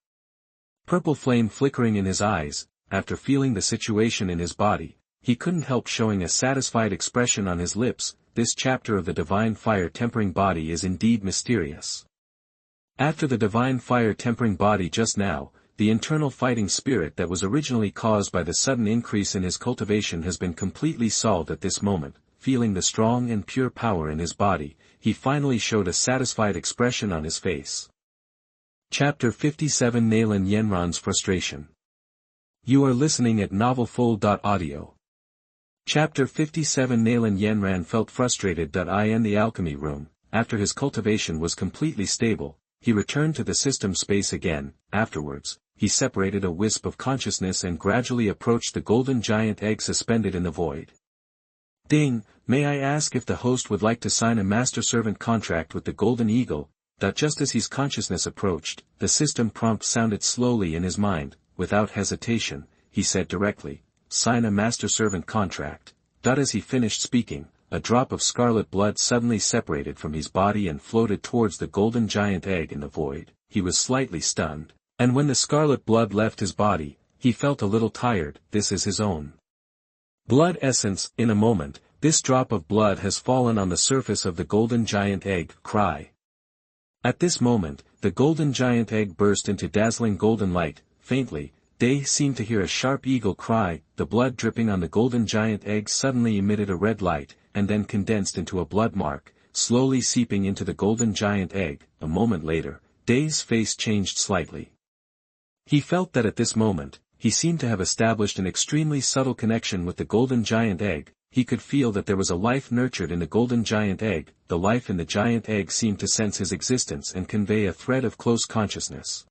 purple flame flickering in his eyes. After feeling the situation in his body, he couldn't help showing a satisfied expression on his lips. This chapter of the divine fire tempering body is indeed mysterious. After the divine fire tempering body just now, the internal fighting spirit that was originally caused by the sudden increase in his cultivation has been completely solved at this moment. Feeling the strong and pure power in his body, he finally showed a satisfied expression on his face. Chapter 57 Nalan Yanran's Frustration. You are listening at novelfull.audio. Chapter 57 Nalan Yanran felt frustrated. In the alchemy room, after his cultivation was completely stable, he returned to the system space again. Afterwards, he separated a wisp of consciousness and gradually approached the golden giant egg suspended in the void. Ding, may I ask if the host would like to sign a master-servant contract with the golden eagle? Just as his consciousness approached, the system prompt sounded slowly in his mind. Without hesitation, he said directly, sign a master-servant contract. As he finished speaking, a drop of scarlet blood suddenly separated from his body and floated towards the golden giant egg in the void. He was slightly stunned, and when the scarlet blood left his body, he felt a little tired. This is his own blood essence. In a moment, this drop of blood has fallen on the surface of the golden giant egg. Cry. At this moment, the golden giant egg burst into dazzling golden light. Faintly, they seemed to hear a sharp eagle cry. The blood dripping on the golden giant egg suddenly emitted a red light, and then condensed into a blood mark, slowly seeping into the golden giant egg. A moment later, Day's face changed slightly. He felt that at this moment, he seemed to have established an extremely subtle connection with the golden giant egg. He could feel that there was a life nurtured in the golden giant egg. The life in the giant egg seemed to sense his existence and convey a thread of close consciousness.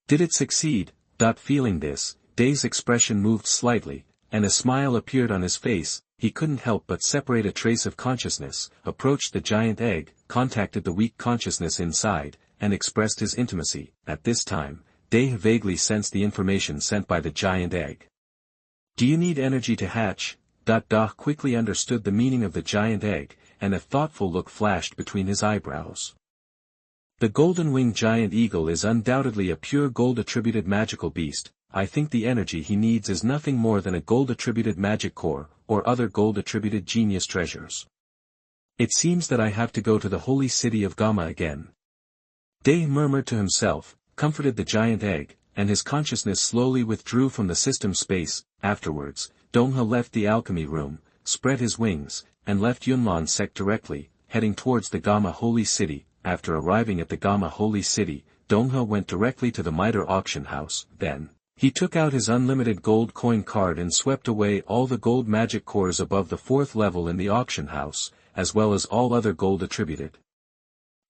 Did it succeed? Feeling this, Day's expression moved slightly, and a smile appeared on his face. He couldn't help but separate a trace of consciousness, approached the giant egg, contacted the weak consciousness inside, and expressed his intimacy. At this time, Day vaguely sensed the information sent by the giant egg. Do you need energy to hatch? Da quickly understood the meaning of the giant egg, and a thoughtful look flashed between his eyebrows. The golden-winged giant eagle is undoubtedly a pure gold-attributed magical beast. I think the energy he needs is nothing more than a gold-attributed magic core, or other gold-attributed genius treasures. It seems that I have to go to the holy city of Gama again. Day murmured to himself, comforted the giant egg, and his consciousness slowly withdrew from the system space. Afterwards, Douhuang left the alchemy room, spread his wings, and left Yanran sect directly, heading towards the Gama holy city. After arriving at the Gama holy city, Douhuang went directly to the Mitre auction house. Then, he took out his unlimited gold coin card and swept away all the gold magic cores above the 4th level in the auction house, as well as all other gold attributed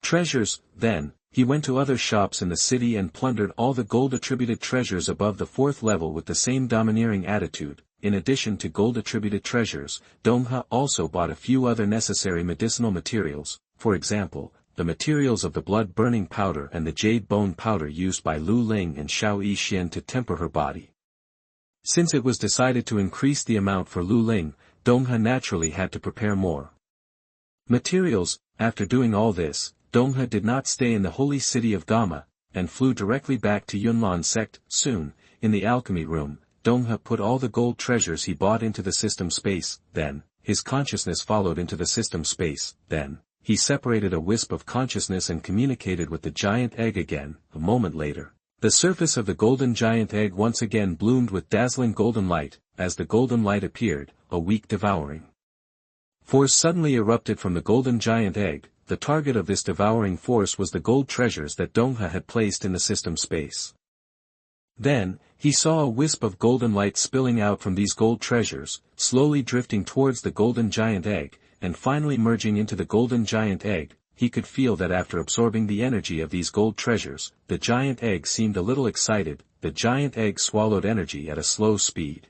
treasures. Then, he went to other shops in the city and plundered all the gold attributed treasures above the 4th level with the same domineering attitude. In addition to gold attributed treasures, Douhuang also bought a few other necessary medicinal materials, for example, the materials of the blood-burning powder and the jade bone powder used by Lu Ling and Xiao Yixian to temper her body. Since it was decided to increase the amount for Lu Ling, Douhuang naturally had to prepare more materials. After doing all this, Douhuang did not stay in the holy city of Gama, and flew directly back to Yanran sect. Soon, in the alchemy room, Douhuang put all the gold treasures he bought into the system space. Then, his consciousness followed into the system space. Then, he separated a wisp of consciousness and communicated with the giant egg again. A moment later, the surface of the golden giant egg once again bloomed with dazzling golden light. As the golden light appeared, a weak devouring force suddenly erupted from the golden giant egg. the target of this devouring force was the gold treasures that Douhuang had placed in the system space. Then, he saw a wisp of golden light spilling out from these gold treasures, slowly drifting towards the golden giant egg, and finally merging into the golden giant egg. He could feel that after absorbing the energy of these gold treasures, the giant egg seemed a little excited. The giant egg swallowed energy at a slow speed.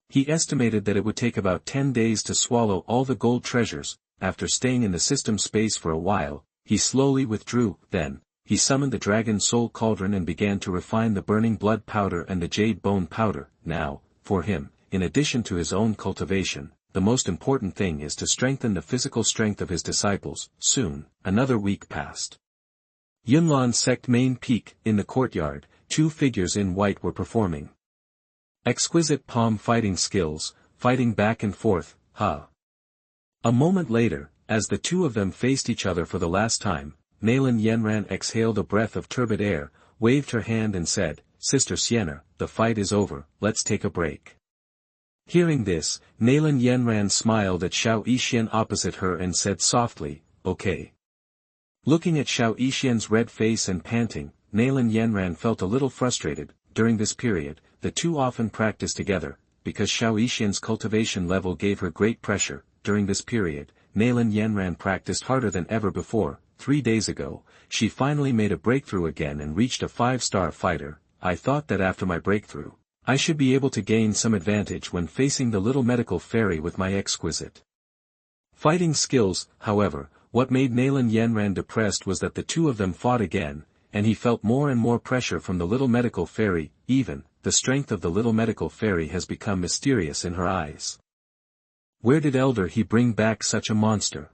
He estimated that it would take about 10 days to swallow all the gold treasures. After staying in the system space for a while, he slowly withdrew. Then, he summoned the dragon soul cauldron and began to refine the burning blood powder and the jade bone powder. Now, for him, in addition to his own cultivation, the most important thing is to strengthen the physical strength of his disciples. Soon, another week passed. Yanran sect main peak. In the courtyard, 2 figures in white were performing exquisite palm fighting skills, fighting back and forth. A moment later, as the 2 of them faced each other for the last time, Nalan Yanran exhaled a breath of turbid air, waved her hand and said, "Sister Sienna, the fight is over, let's take a break." Hearing this, Nalan Yanran smiled at Xiao Yixian opposite her and said softly, "Okay." Looking at Xiao Yixian's red face and panting, Nalan Yanran felt a little frustrated. During this period, the 2 often practiced together, because Xiao Yixian's cultivation level gave her great pressure. During this period, Nalan Yanran practiced harder than ever before. 3 days ago, she finally made a breakthrough again and reached a 5-star fighter. I thought that after my breakthrough, I should be able to gain some advantage when facing the little medical fairy with my exquisite fighting skills. However, what made Nalan Yanran depressed was that the 2 of them fought again, and he felt more and more pressure from the little medical fairy. Even, the strength of the little medical fairy has become mysterious in her eyes. Where did Elder He bring back such a monster?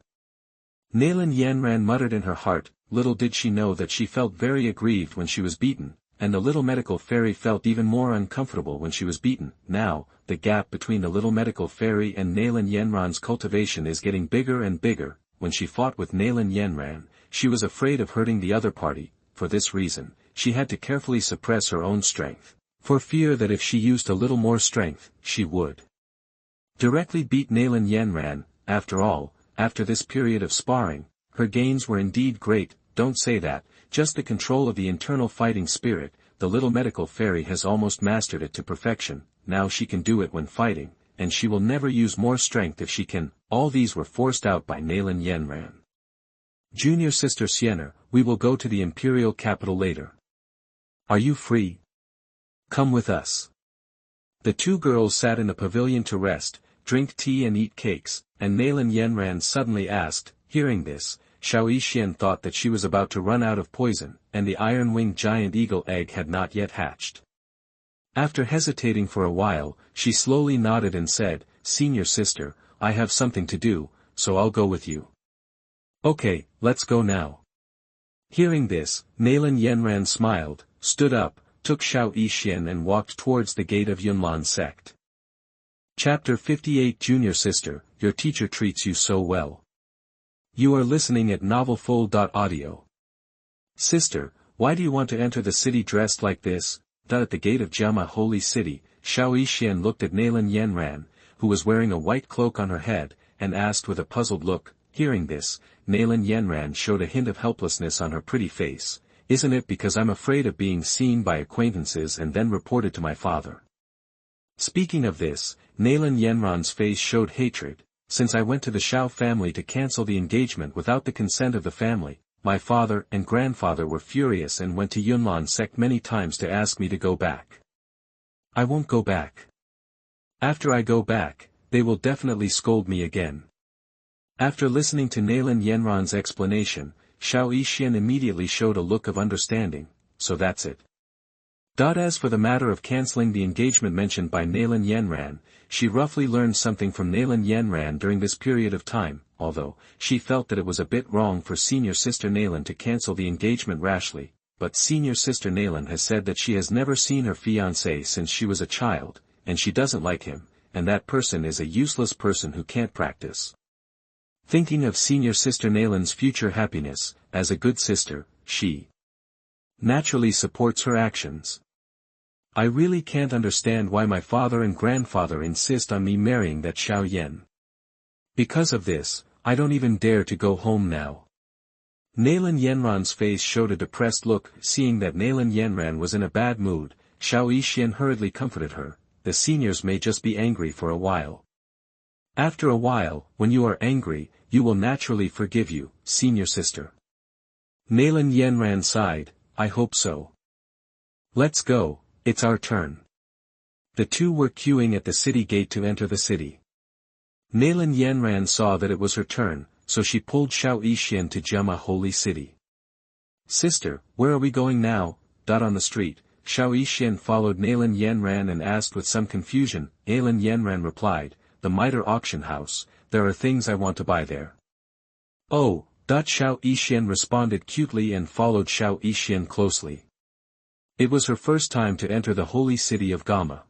Nalan Yanran muttered in her heart. Little did she know that she felt very aggrieved when she was beaten, and the little medical fairy felt even more uncomfortable when she was beaten. Now, the gap between the little medical fairy and Nalan Yanran's cultivation is getting bigger and bigger. When she fought with Nalan Yanran, she was afraid of hurting the other party. For this reason, she had to carefully suppress her own strength, for fear that if she used a little more strength, she would directly beat Nalan Yanran. After all, after this period of sparring, her gains were indeed great. Don't say that, just the control of the internal fighting spirit. The little medical fairy has almost mastered it to perfection. Now she can do it when fighting, and she will never use more strength if she can. All these were forced out by Nalan Yanran. Junior Sister Sienna, we will go to the imperial capital later. Are you free? Come with us. The 2 girls sat in a pavilion to rest, drink tea and eat cakes, and Nalan Yanran suddenly asked. Hearing this, Xiao Yixian thought that she was about to run out of poison, and the iron-winged giant eagle egg had not yet hatched. After hesitating for a while, she slowly nodded and said, "Senior sister, I have something to do, so I'll go with you." "Okay, let's go now." Hearing this, Nalan Yanran smiled, stood up, took Xiao Yixian and walked towards the gate of Yanran sect. Chapter 58. Junior sister, your teacher treats you so well. You are listening at novelfull.audio. Sister, why do you want to enter the city dressed like this? At the gate of Jama Holy City, Xiao Yixian looked at Nalan Yanran, who was wearing a white cloak on her head, and asked with a puzzled look. Hearing this, Nalan Yanran showed a hint of helplessness on her pretty face. Isn't it because I'm afraid of being seen by acquaintances and then reported to my father? Speaking of this, Nalan Yanran's face showed hatred. Since I went to the Xiao family to cancel the engagement without the consent of the family, my father and grandfather were furious and went to Yanran sect many times to ask me to go back. I won't go back. After I go back, they will definitely scold me again. After listening to Nalan Yanran's explanation, Xiao Yixian immediately showed a look of understanding. So that's it. As for the matter of cancelling the engagement mentioned by Nalan Yanran, she roughly learned something from Nalan Yanran during this period of time, although she felt that it was a bit wrong for senior sister Nalan to cancel the engagement rashly. But senior sister Nalan has said that she has never seen her fiancé since she was a child, and she doesn't like him, and that person is a useless person who can't practice. Thinking of senior sister Nalan's future happiness, as a good sister, she naturally supports her actions. I really can't understand why my father and grandfather insist on me marrying that Xiao Yan. Because of this, I don't even dare to go home now. Nalan Yanran's face showed a depressed look. Seeing that Nalan Yanran was in a bad mood, Xiao Yixian hurriedly comforted her. The seniors may just be angry for a while. After a while, when you are angry, you will naturally forgive you, senior sister. Nalan Yanran sighed, I hope so. Let's go, it's our turn. The two were queuing at the city gate to enter the city. Nalan Yanran saw that it was her turn, so she pulled Xiao Yixian to Jema Holy City. Sister, where are we going now? On the street, Xiao Yixian followed Nalan Yanran and asked with some confusion. Nalan Yanran replied, the Mitre auction house, there are things I want to buy there. Oh, Xiao Yixian responded cutely and followed Xiao Yixian closely. It was her first time to enter the holy city of Gama.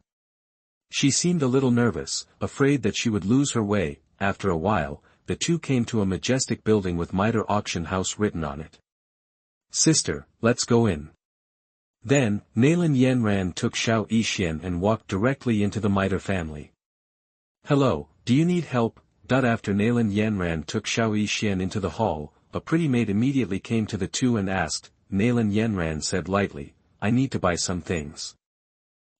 She seemed a little nervous, afraid that she would lose her way. After a while, the two came to a majestic building with Mitre auction house written on it. Sister, let's go in. Then, Nalan Yanran took Xiao Yixian and walked directly into the Mitre family. Hello, do you need help? After Nalan Yanran took Xiao Yixian into the hall, a pretty maid immediately came to the two and asked. Nalan Yanran said lightly, I need to buy some things.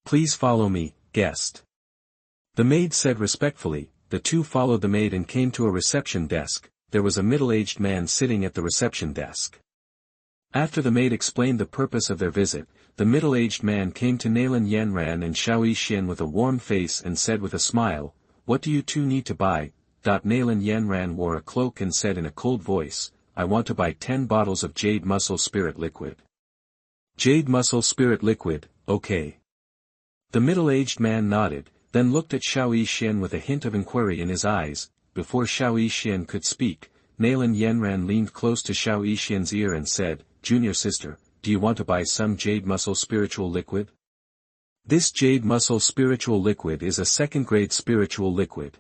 Please follow me, guest. The maid said respectfully. The two followed the maid and came to a reception desk. There was a middle-aged man sitting at the reception desk. After the maid explained the purpose of their visit, the middle-aged man came to Nalan Yanran and Xiao Yixian with a warm face and said with a smile, what do you two need to buy? Nalan Yanran wore a cloak and said in a cold voice, I want to buy 10 bottles of Jade Muscle Spirit Liquid. Jade Muscle Spirit Liquid, okay. The middle-aged man nodded, then looked at Xiao Yixian with a hint of inquiry in his eyes. Before Xiao Yixian could speak, Nalan Yanran leaned close to Xiao Yixian's ear and said, Junior sister, do you want to buy some Jade Muscle Spiritual Liquid? This Jade Muscle Spiritual Liquid is a second-grade spiritual liquid.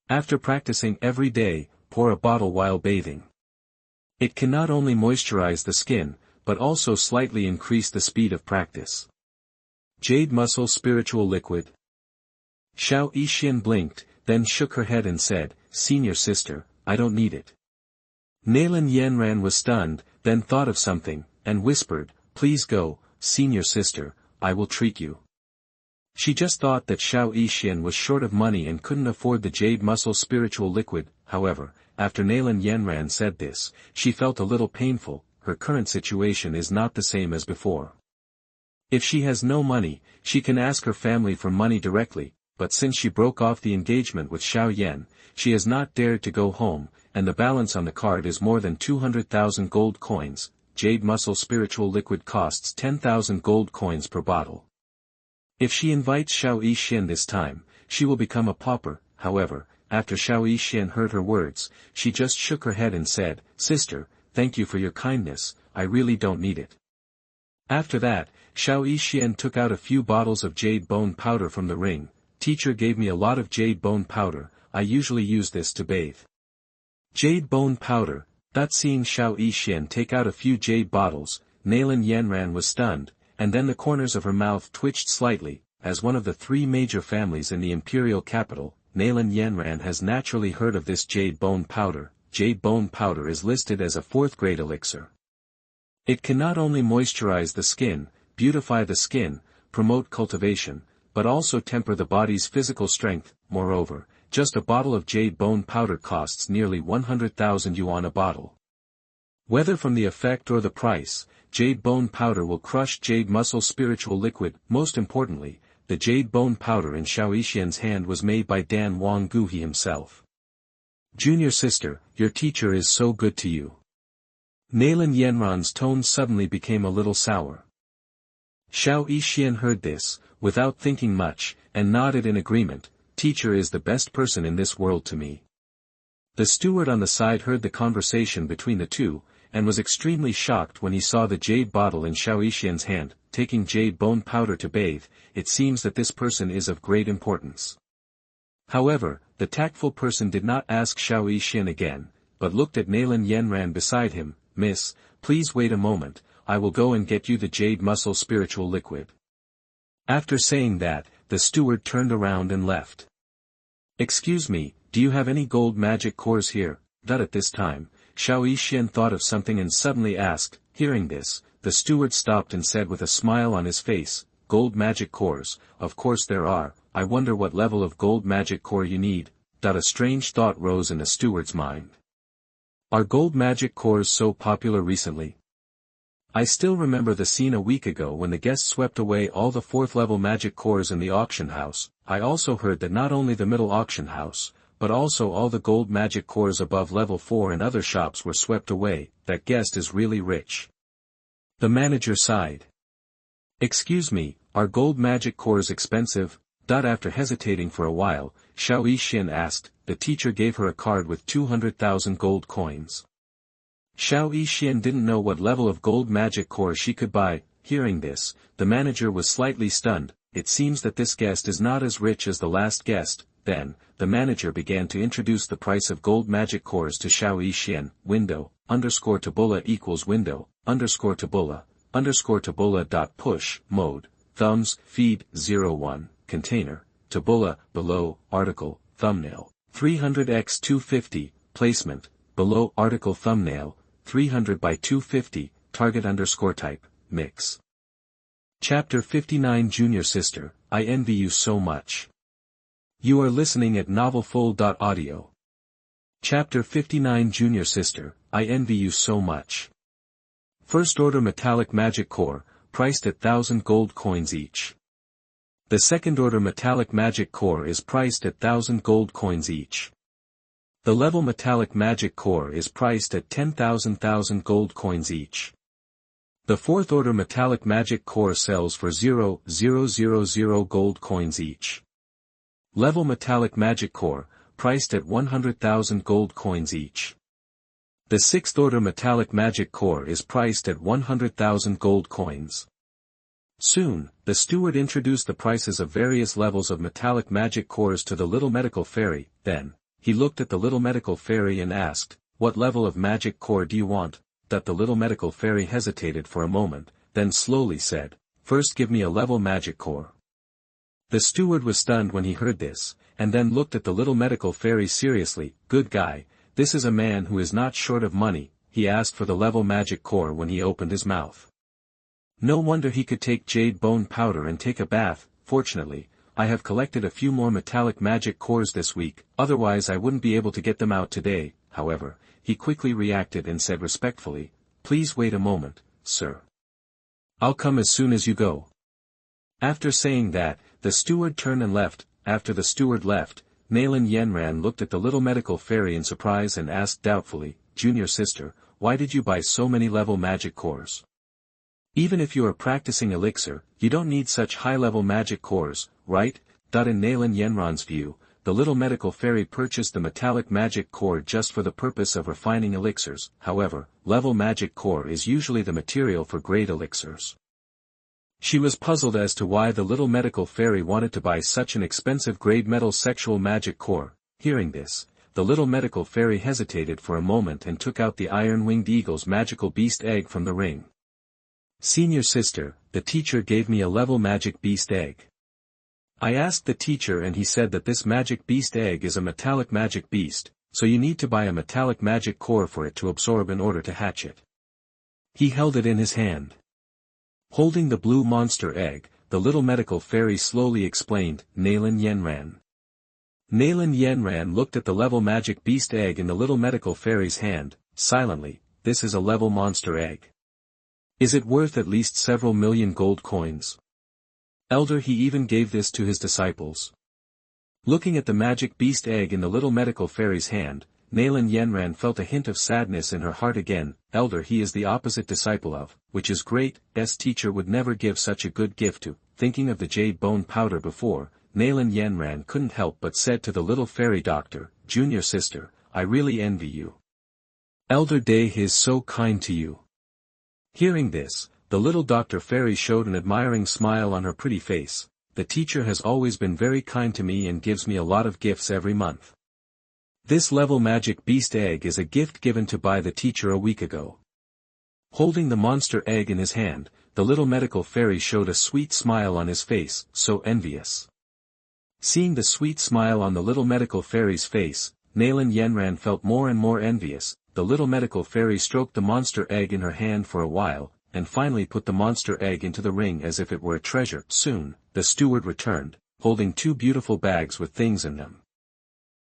After practicing every day, pour a bottle while bathing. It can not only moisturize the skin, but also slightly increase the speed of practice. Jade Muscle Spiritual Liquid. Xiao Yixian blinked, then shook her head and said, Senior sister, I don't need it. Nalan Yanran was stunned, then thought of something, and whispered, Please go, senior sister, I will treat you. She just thought that Xiao Yixian was short of money and couldn't afford the Jade Muscle Spiritual Liquid. However, after Nalan Yanran said this, she felt a little painful. Her current situation is not the same as before. If she has no money, she can ask her family for money directly, but since she broke off the engagement with Xiao Yan, she has not dared to go home, and the balance on the card is more than 200,000 gold coins. Jade Muscle Spiritual Liquid costs 10,000 gold coins per bottle. If she invites Xiao Yixian this time, she will become a pauper. However, after Xiao Yixian heard her words, she just shook her head and said, Sister, thank you for your kindness, I really don't need it. After that, Xiao Yixian took out a few bottles of jade bone powder from the ring. Teacher gave me a lot of jade bone powder, I usually use this to bathe. Jade bone powder. Seeing Xiao Yixian take out a few jade bottles, Nalan Yanran was stunned, and then the corners of her mouth twitched slightly. As one of the 3 major families in the imperial capital, Nalan Yanran has naturally heard of this jade bone powder. Jade bone powder is listed as a 4th-grade elixir. It can not only moisturize the skin, beautify the skin, promote cultivation, but also temper the body's physical strength. Moreover, just a bottle of jade bone powder costs nearly 100,000 yuan a bottle. Whether from the effect or the price, jade bone powder will crush jade muscle spiritual liquid. Most importantly, the jade bone powder in Xiao Yixian's hand was made by Douhuang Guhi himself. Junior sister, your teacher is so good to you. Nalan Yanran's tone suddenly became a little sour. Xiao Yixian heard this, without thinking much, and nodded in agreement. Teacher is the best person in this world to me. The steward on the side heard the conversation between the two, and was extremely shocked when he saw the jade bottle in Xiao Yixian's hand. Taking jade bone powder to bathe, it seems that this person is of great importance. However, the tactful person did not ask Xiao Yixian again, but looked at Nalan Yanran beside him. Miss, please wait a moment, I will go and get you the jade muscle spiritual liquid. After saying that, the steward turned around and left. Excuse me, do you have any gold magic cores here? At this time, Xiao Yixian thought of something and suddenly asked. Hearing this, the steward stopped and said with a smile on his face, "Gold magic cores, of course there are. I wonder what level of gold magic core you need." A strange thought rose in the steward's mind. Are gold magic cores so popular recently? I still remember the scene a week ago when the guests swept away all the 4th level magic cores in the auction house. I also heard that not only the middle auction house, but also all the gold magic cores above level 4 and other shops were swept away. That guest is really rich. The manager sighed. Excuse me, are gold magic cores expensive? After hesitating for a while, Xiao Yixian asked. The teacher gave her a card with 200,000 gold coins. Xiao Yixian didn't know what level of gold magic core she could buy. Hearing this, the manager was slightly stunned. It seems that this guest is not as rich as the last guest. Then, the manager began to introduce the price of gold magic cores to Xiao Yixian. Window, _tabula equals window, _tabula, _tabula. Push, mode, thumbs, feed, 01, container, tabula, below, article, thumbnail, 300 × 250, placement, below article thumbnail, 300 by 250, target _type, mix. Chapter 59 Junior Sister, I envy you so much. You are listening at novelfull.audio. Chapter 59 Junior Sister, I envy you so much. First order metallic magic core, priced at 1,000 gold coins each. The second order metallic magic core is priced at 1,000 gold coins each. The level metallic magic core is priced at 10,000 gold coins each. The fourth order metallic magic core sells for 0,000 gold coins each. Level metallic magic core, priced at 100,000 gold coins each. The sixth order metallic magic core is priced at 100,000 gold coins. Soon, the steward introduced the prices of various levels of metallic magic cores to the little medical fairy. Then, he looked at the little medical fairy and asked, "What level of magic core do you want?" The little medical fairy hesitated for a moment, then slowly said, "First give me a level magic core." The steward was stunned when he heard this, and then looked at the little medical fairy seriously. "Good guy, this is a man who is not short of money." He asked for the level magic core when he opened his mouth. No wonder he could take jade bone powder and take a bath. Fortunately, I have collected a few more metallic magic cores this week, otherwise I wouldn't be able to get them out today. However, he quickly reacted and said respectfully, "Please wait a moment, sir. I'll come as soon as you go." After saying that, the steward turned and left. After the steward left, Nalan Yanran looked at the little medical fairy in surprise and asked doubtfully, "Junior sister, why did you buy so many level magic cores? Even if you are practicing elixir, you don't need such high-level magic cores, right?" In Nalan Yanran's view, the little medical fairy purchased the metallic magic core just for the purpose of refining elixirs. However, level magic core is usually the material for great elixirs. She was puzzled as to why the little medical fairy wanted to buy such an expensive grade metal sexual magic core. Hearing this, the little medical fairy hesitated for a moment and took out the iron-winged eagle's magical beast egg from the ring. "Senior sister, the teacher gave me a level magic beast egg. I asked the teacher and he said that this magic beast egg is a metallic magic beast, so you need to buy a metallic magic core for it to absorb in order to hatch it." He held it in his hand. Holding the blue monster egg, the little medical fairy slowly explained, "Nalan Yanran." Nalan Yanran looked at the level magic beast egg in the little medical fairy's hand, silently. "This is a level monster egg. Is it worth at least several million gold coins? Elder, he even gave this to his disciples." Looking at the magic beast egg in the little medical fairy's hand, Nalan Yanran felt a hint of sadness in her heart again. "Elder, he is the opposite disciple of, which is great. Teacher would never give such a good gift to." Thinking of the jade bone powder before, Nalan Yanran couldn't help but said to the little fairy doctor, "Junior sister, I really envy you. Elder Day is so kind to you." Hearing this, the little Dr. Fairy showed an admiring smile on her pretty face. "The teacher has always been very kind to me and gives me a lot of gifts every month. This level magic beast egg is a gift given to by the teacher a week ago." Holding the monster egg in his hand, the little medical fairy showed a sweet smile on his face, so envious. Seeing the sweet smile on the little medical fairy's face, Nalan Yanran felt more and more envious. the little medical fairy stroked the monster egg in her hand for a while, and finally put the monster egg into the ring as if it were a treasure. Soon, the steward returned, holding 2 beautiful bags with things in them.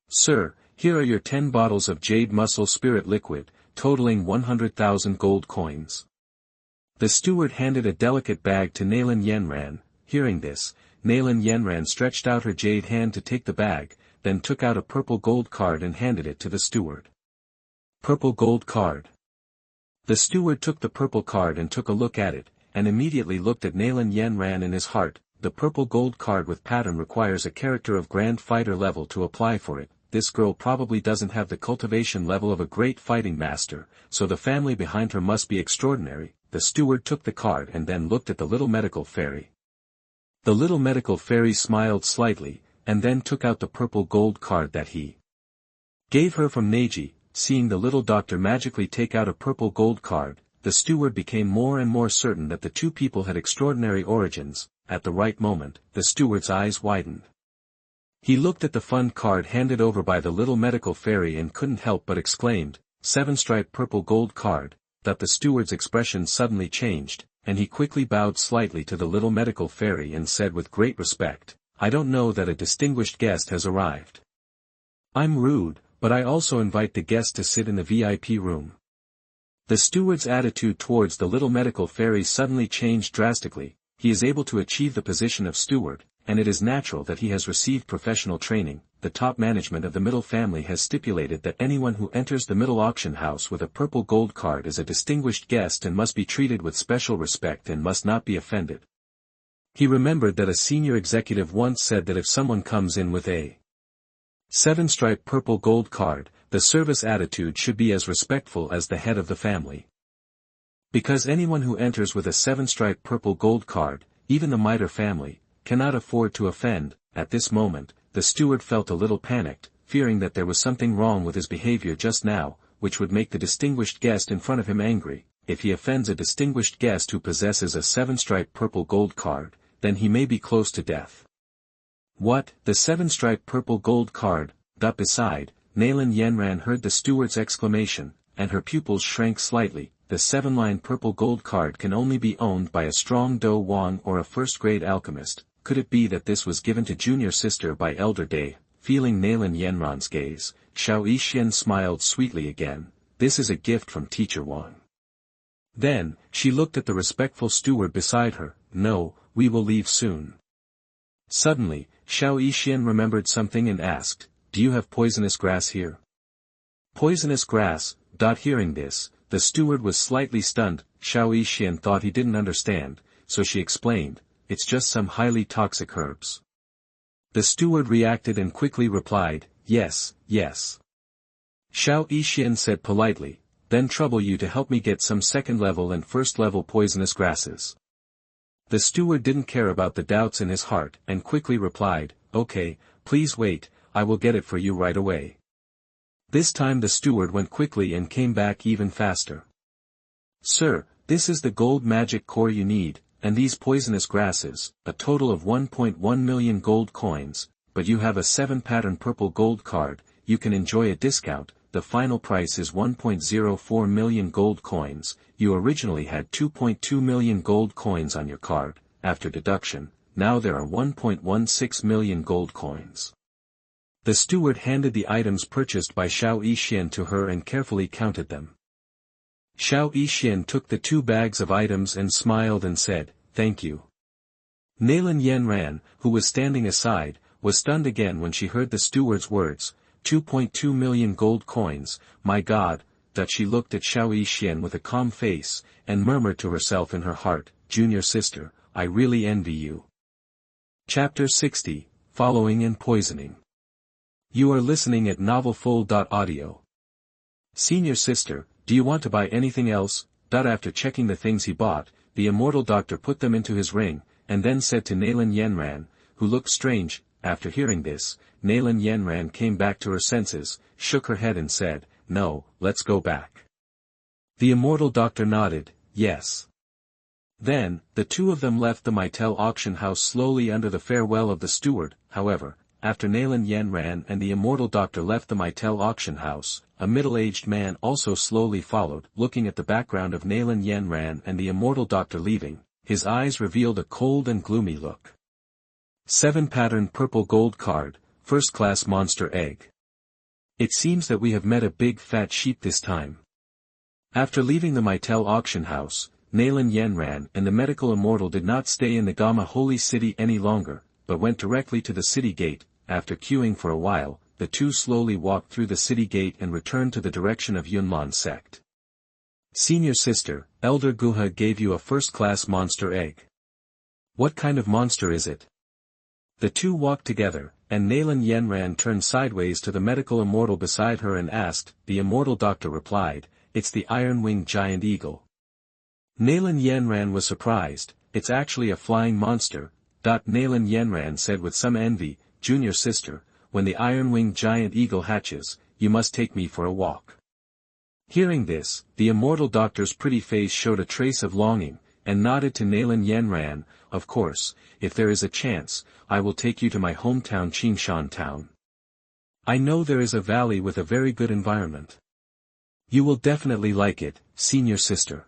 "Sir, here are your 10 bottles of jade muscle spirit liquid, totaling 100,000 gold coins." The steward handed a delicate bag to Nalan Yanran. Hearing this, Nalan Yanran stretched out her jade hand to take the bag, then took out a purple gold card and handed it to the steward. Purple gold card. The steward took the purple card and took a look at it, and immediately looked at Nalan Yanran in his heart. The purple gold card with pattern requires a character of Grand Fighter level to apply for it. This girl probably doesn't have the cultivation level of a great fighting master, so the family behind her must be extraordinary. The steward took the card and then looked at the little medical fairy. The little medical fairy smiled slightly, and then took out the purple gold card that he gave her from Neji. Seeing the little doctor magically take out a purple gold card, the steward became more and more certain that the 2 people had extraordinary origins. At the right moment, the steward's eyes widened. He looked at the fund card handed over by the little medical fairy and couldn't help but exclaimed, 7-stripe purple gold card. That the steward's expression suddenly changed, and he quickly bowed slightly to the little medical fairy and said with great respect, "I don't know that a distinguished guest has arrived. I'm rude, but I also invite the guest to sit in the VIP room." The steward's attitude towards the little medical fairy suddenly changed drastically. He is able to achieve the position of steward, and it is natural that he has received professional training. The top management of the middle family has stipulated that anyone who enters the middle auction house with a purple gold card is a distinguished guest and must be treated with special respect and must not be offended. He remembered that a senior executive once said that if someone comes in with a 7-stripe purple gold card, the service attitude should be as respectful as the head of the family. Because anyone who enters with a 7-stripe purple gold card, even the Mitre family, cannot afford to offend. At this moment, the steward felt a little panicked, fearing that there was something wrong with his behavior just now, which would make the distinguished guest in front of him angry. If he offends a distinguished guest who possesses a 7-stripe purple gold card, then he may be close to death. What? The 7-stripe purple gold card? Up beside, Nalan Yanran heard the steward's exclamation, and her pupils shrank slightly. The 7-line purple gold card can only be owned by a strong Douhuang or a first-grade alchemist. Could it be that this was given to junior sister by Elder Day? Feeling Nalan Yanran's gaze, Xiao Yixian smiled sweetly again. This is a gift from Teacher Wang. Then, she looked at the respectful steward beside her. No, we will leave soon. Suddenly, Xiao Yixian remembered something and asked, "Do you have poisonous grass here?" Poisonous grass. Hearing this, the steward was slightly stunned. Xiao Yixian thought he didn't understand, so she explained, "It's just some highly toxic herbs." The steward reacted and quickly replied, "Yes, yes." Xiao Yixian said politely, "Then trouble you to help me get some 2nd-level and 1st-level poisonous grasses." The steward didn't care about the doubts in his heart and quickly replied, "Okay, please wait, I will get it for you right away." This time the steward went quickly and came back even faster. "Sir, this is the gold magic core you need, and these poisonous grasses, a total of 1.1 million gold coins, but you have a 7-pattern purple gold card, you can enjoy a discount. The final price is 1.04 million gold coins, you originally had 2.2 million gold coins on your card, after deduction, now there are 1.16 million gold coins." The steward handed the items purchased by Xiao Yixian to her and carefully counted them. Xiao Yixian took the 2 bags of items and smiled and said, "Thank you." Nalan Yanran, who was standing aside, was stunned again when she heard the steward's words, 2.2 million gold coins, my God, that she looked at Xiao Yixian with a calm face, and murmured to herself in her heart, "Junior sister, I really envy you." Chapter 60, Following and Poisoning. You are listening at novelfull.audio. Senior sister, do you want to buy anything else? After checking the things he bought, the immortal doctor put them into his ring, and then said to Nalan Yanran, who looked strange. After hearing this, Nalan Yanran came back to her senses, shook her head and said, "No, let's go back." The immortal doctor nodded, "Yes." Then, the 2 of them left the Mitel auction house slowly under the farewell of the steward. However, after Nalan Yanran and the immortal doctor left the Mytel auction house, a middle-aged man also slowly followed, looking at the background of Nalan Yanran and the immortal doctor leaving. His eyes revealed a cold and gloomy look. 7 pattern purple gold card, first class monster egg. It seems that we have met a big fat sheep this time. After leaving the Mytel auction house, Nalan Yanran and the medical immortal did not stay in the Gamma holy city any longer, but went directly to the city gate. After queuing for a while, the two slowly walked through the city gate and returned to the direction of Yunlan sect. Senior sister, Elder Guha gave you a first-class monster egg. What kind of monster is it? The two walked together, and Nalan Yanran turned sideways to the medical immortal beside her and asked. The immortal doctor replied, "It's the iron-winged giant eagle." Nalan Yanran was surprised. "It's actually a flying monster." Nalan Yanran said with some envy, "Junior sister, when the iron-winged giant eagle hatches, you must take me for a walk." Hearing this, the immortal doctor's pretty face showed a trace of longing, and nodded to Nalan Yanran. "Of course, if there is a chance, I will take you to my hometown Qingshan town. I know there is a valley with a very good environment. You will definitely like it, senior sister."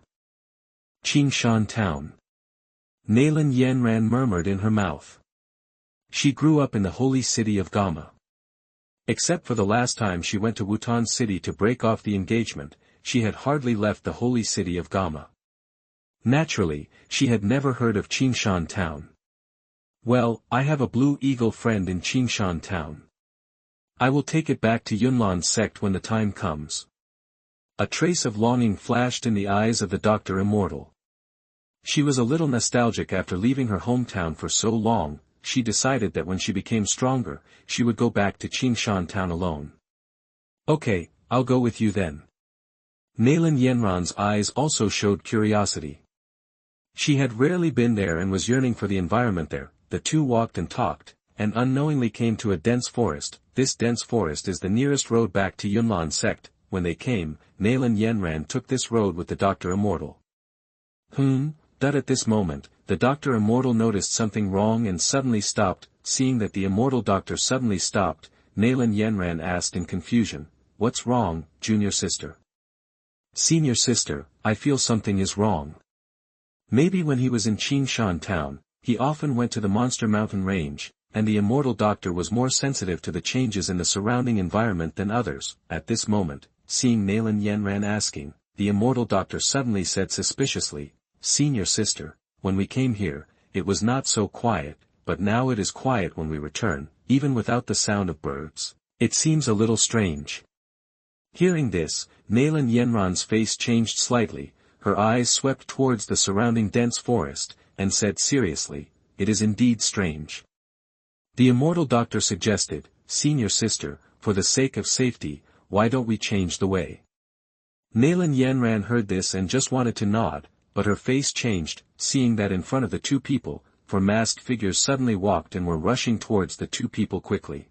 Qingshan town. Nalan Yanran murmured in her mouth. She grew up in the holy city of Gamma. Except for the last time she went to Wutan City to break off the engagement, she had hardly left the holy city of Gamma. Naturally, she had never heard of Qingshan town. "Well, I have a blue eagle friend in Qingshan town. I will take it back to Yunlan sect when the time comes." A trace of longing flashed in the eyes of the Doctor Immortal. She was a little nostalgic after leaving her hometown for so long. She decided that when she became stronger, she would go back to Qingshan town alone. "Okay, I'll go with you then." Nalan Yanran's eyes also showed curiosity. She had rarely been there and was yearning for the environment there. The two walked and talked, and unknowingly came to a dense forest. This dense forest is the nearest road back to Yunlan sect. When they came, Nalan Yanran took this road with the Doctor Immortal. At this moment, the Doctor Immortal noticed something wrong and suddenly stopped. Seeing that the immortal doctor suddenly stopped, Nalan Yanran asked in confusion, "What's wrong, junior sister?" "Senior sister, I feel something is wrong." Maybe when he was in Qingshan town, he often went to the Monster Mountain range, and the immortal doctor was more sensitive to the changes in the surrounding environment than others. At this moment, seeing Nalan Yanran asking, the immortal doctor suddenly said suspiciously, "Senior sister, when we came here, it was not so quiet, but now it is quiet when we return, even without the sound of birds. It seems a little strange." Hearing this, Nalan Yanran's face changed slightly, her eyes swept towards the surrounding dense forest, and said seriously, "It is indeed strange." The immortal doctor suggested, "Senior sister, for the sake of safety, why don't we change the way?" Nalan Yanran heard this and just wanted to nod, but her face changed, seeing that in front of the two people, 4 masked figures suddenly walked and were rushing towards the two people quickly.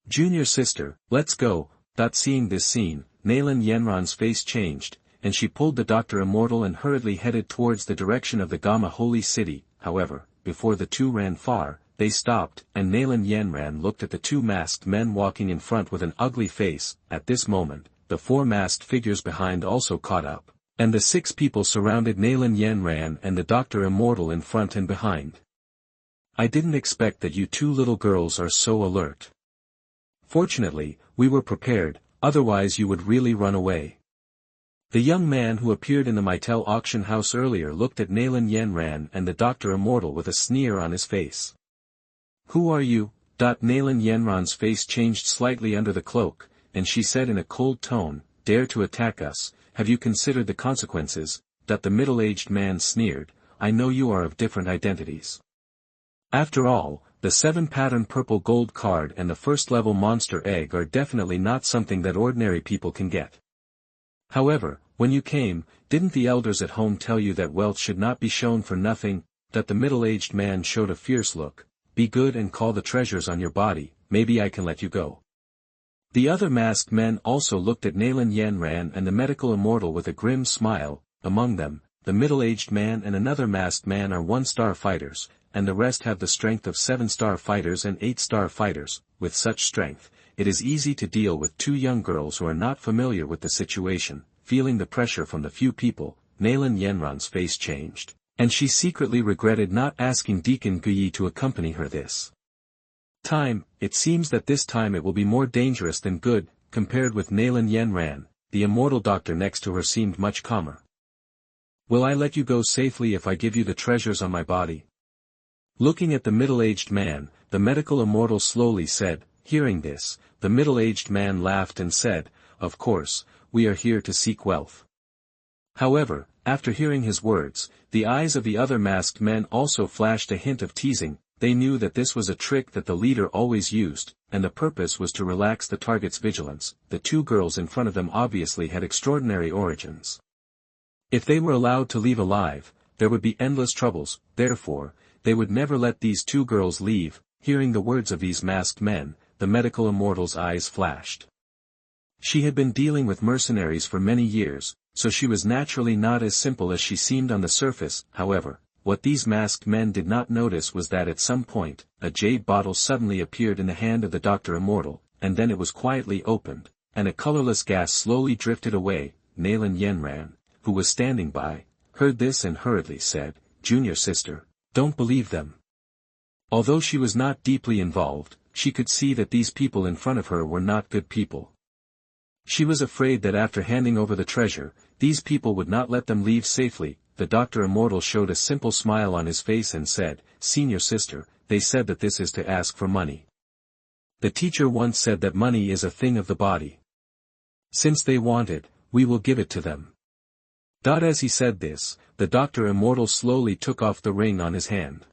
"Junior sister, let's go." Seeing this scene, Nalan Yanran's face changed, and she pulled the Doctor Immortal and hurriedly headed towards the direction of the Gamma holy city. However, before the two ran far, they stopped, and Nalan Yanran looked at the 2 masked men walking in front with an ugly face. At this moment, the 4 masked figures behind also caught up, and the 6 people surrounded Nalan Yanran and the Doctor Immortal in front and behind. "I didn't expect that you 2 little girls are so alert. Fortunately, we were prepared, otherwise you would really run away." The young man who appeared in the Mytel auction house earlier looked at Nalan Yanran and the Doctor Immortal with a sneer on his face. "Who are you?" Nalan Yanran's face changed slightly under the cloak, and she said in a cold tone, "Dare to attack us, have you considered the consequences?" The middle-aged man sneered, "I know you are of different identities. After all, the 7-pattern purple gold card and the first-level monster egg are definitely not something that ordinary people can get. However, when you came, didn't the elders at home tell you that wealth should not be shown for nothing?" The middle-aged man showed a fierce look. "Be good and call the treasures on your body, maybe I can let you go." The other masked men also looked at Nalan Yanran and the medical immortal with a grim smile. Among them, the middle-aged man and another masked man are 1-star fighters, and the rest have the strength of 7-star fighters and 8-star fighters. With such strength, it is easy to deal with 2 young girls who are not familiar with the situation. Feeling the pressure from the few people, Nalan Yanran's face changed, and she secretly regretted not asking Deacon Guyi to accompany her this time. It seems that this time it will be more dangerous than good. Compared with Nalan Yanran, the immortal doctor next to her seemed much calmer. Will I let you go safely if I give you the treasures on my body? Looking at the middle-aged man, the medical immortal slowly said. Hearing this, the middle-aged man laughed and said, "Of course, we are here to seek wealth." However, after hearing his words, the eyes of the other masked men also flashed a hint of teasing. They knew that this was a trick that the leader always used, and the purpose was to relax the target's vigilance. The 2 girls in front of them obviously had extraordinary origins. If they were allowed to leave alive, there would be endless troubles. Therefore, they would never let these 2 girls leave. Hearing the words of these masked men, the medical immortal's eyes flashed. She had been dealing with mercenaries for many years, so she was naturally not as simple as she seemed on the surface. However, what these masked men did not notice was that at some point, a jade bottle suddenly appeared in the hand of the Doctor Immortal, and then it was quietly opened, and a colorless gas slowly drifted away. Nalan Yanran, who was standing by, heard this and hurriedly said, "Junior sister, don't believe them." Although she was not deeply involved, she could see that these people in front of her were not good people. She was afraid that after handing over the treasure, these people would not let them leave safely. The Doctor Immortal showed a simple smile on his face and said, "Senior sister, they said that this is to ask for money. The teacher once said that money is a thing of the body. Since they want it, we will give it to them." As he said this, the Doctor Immortal slowly took off the ring on his hand.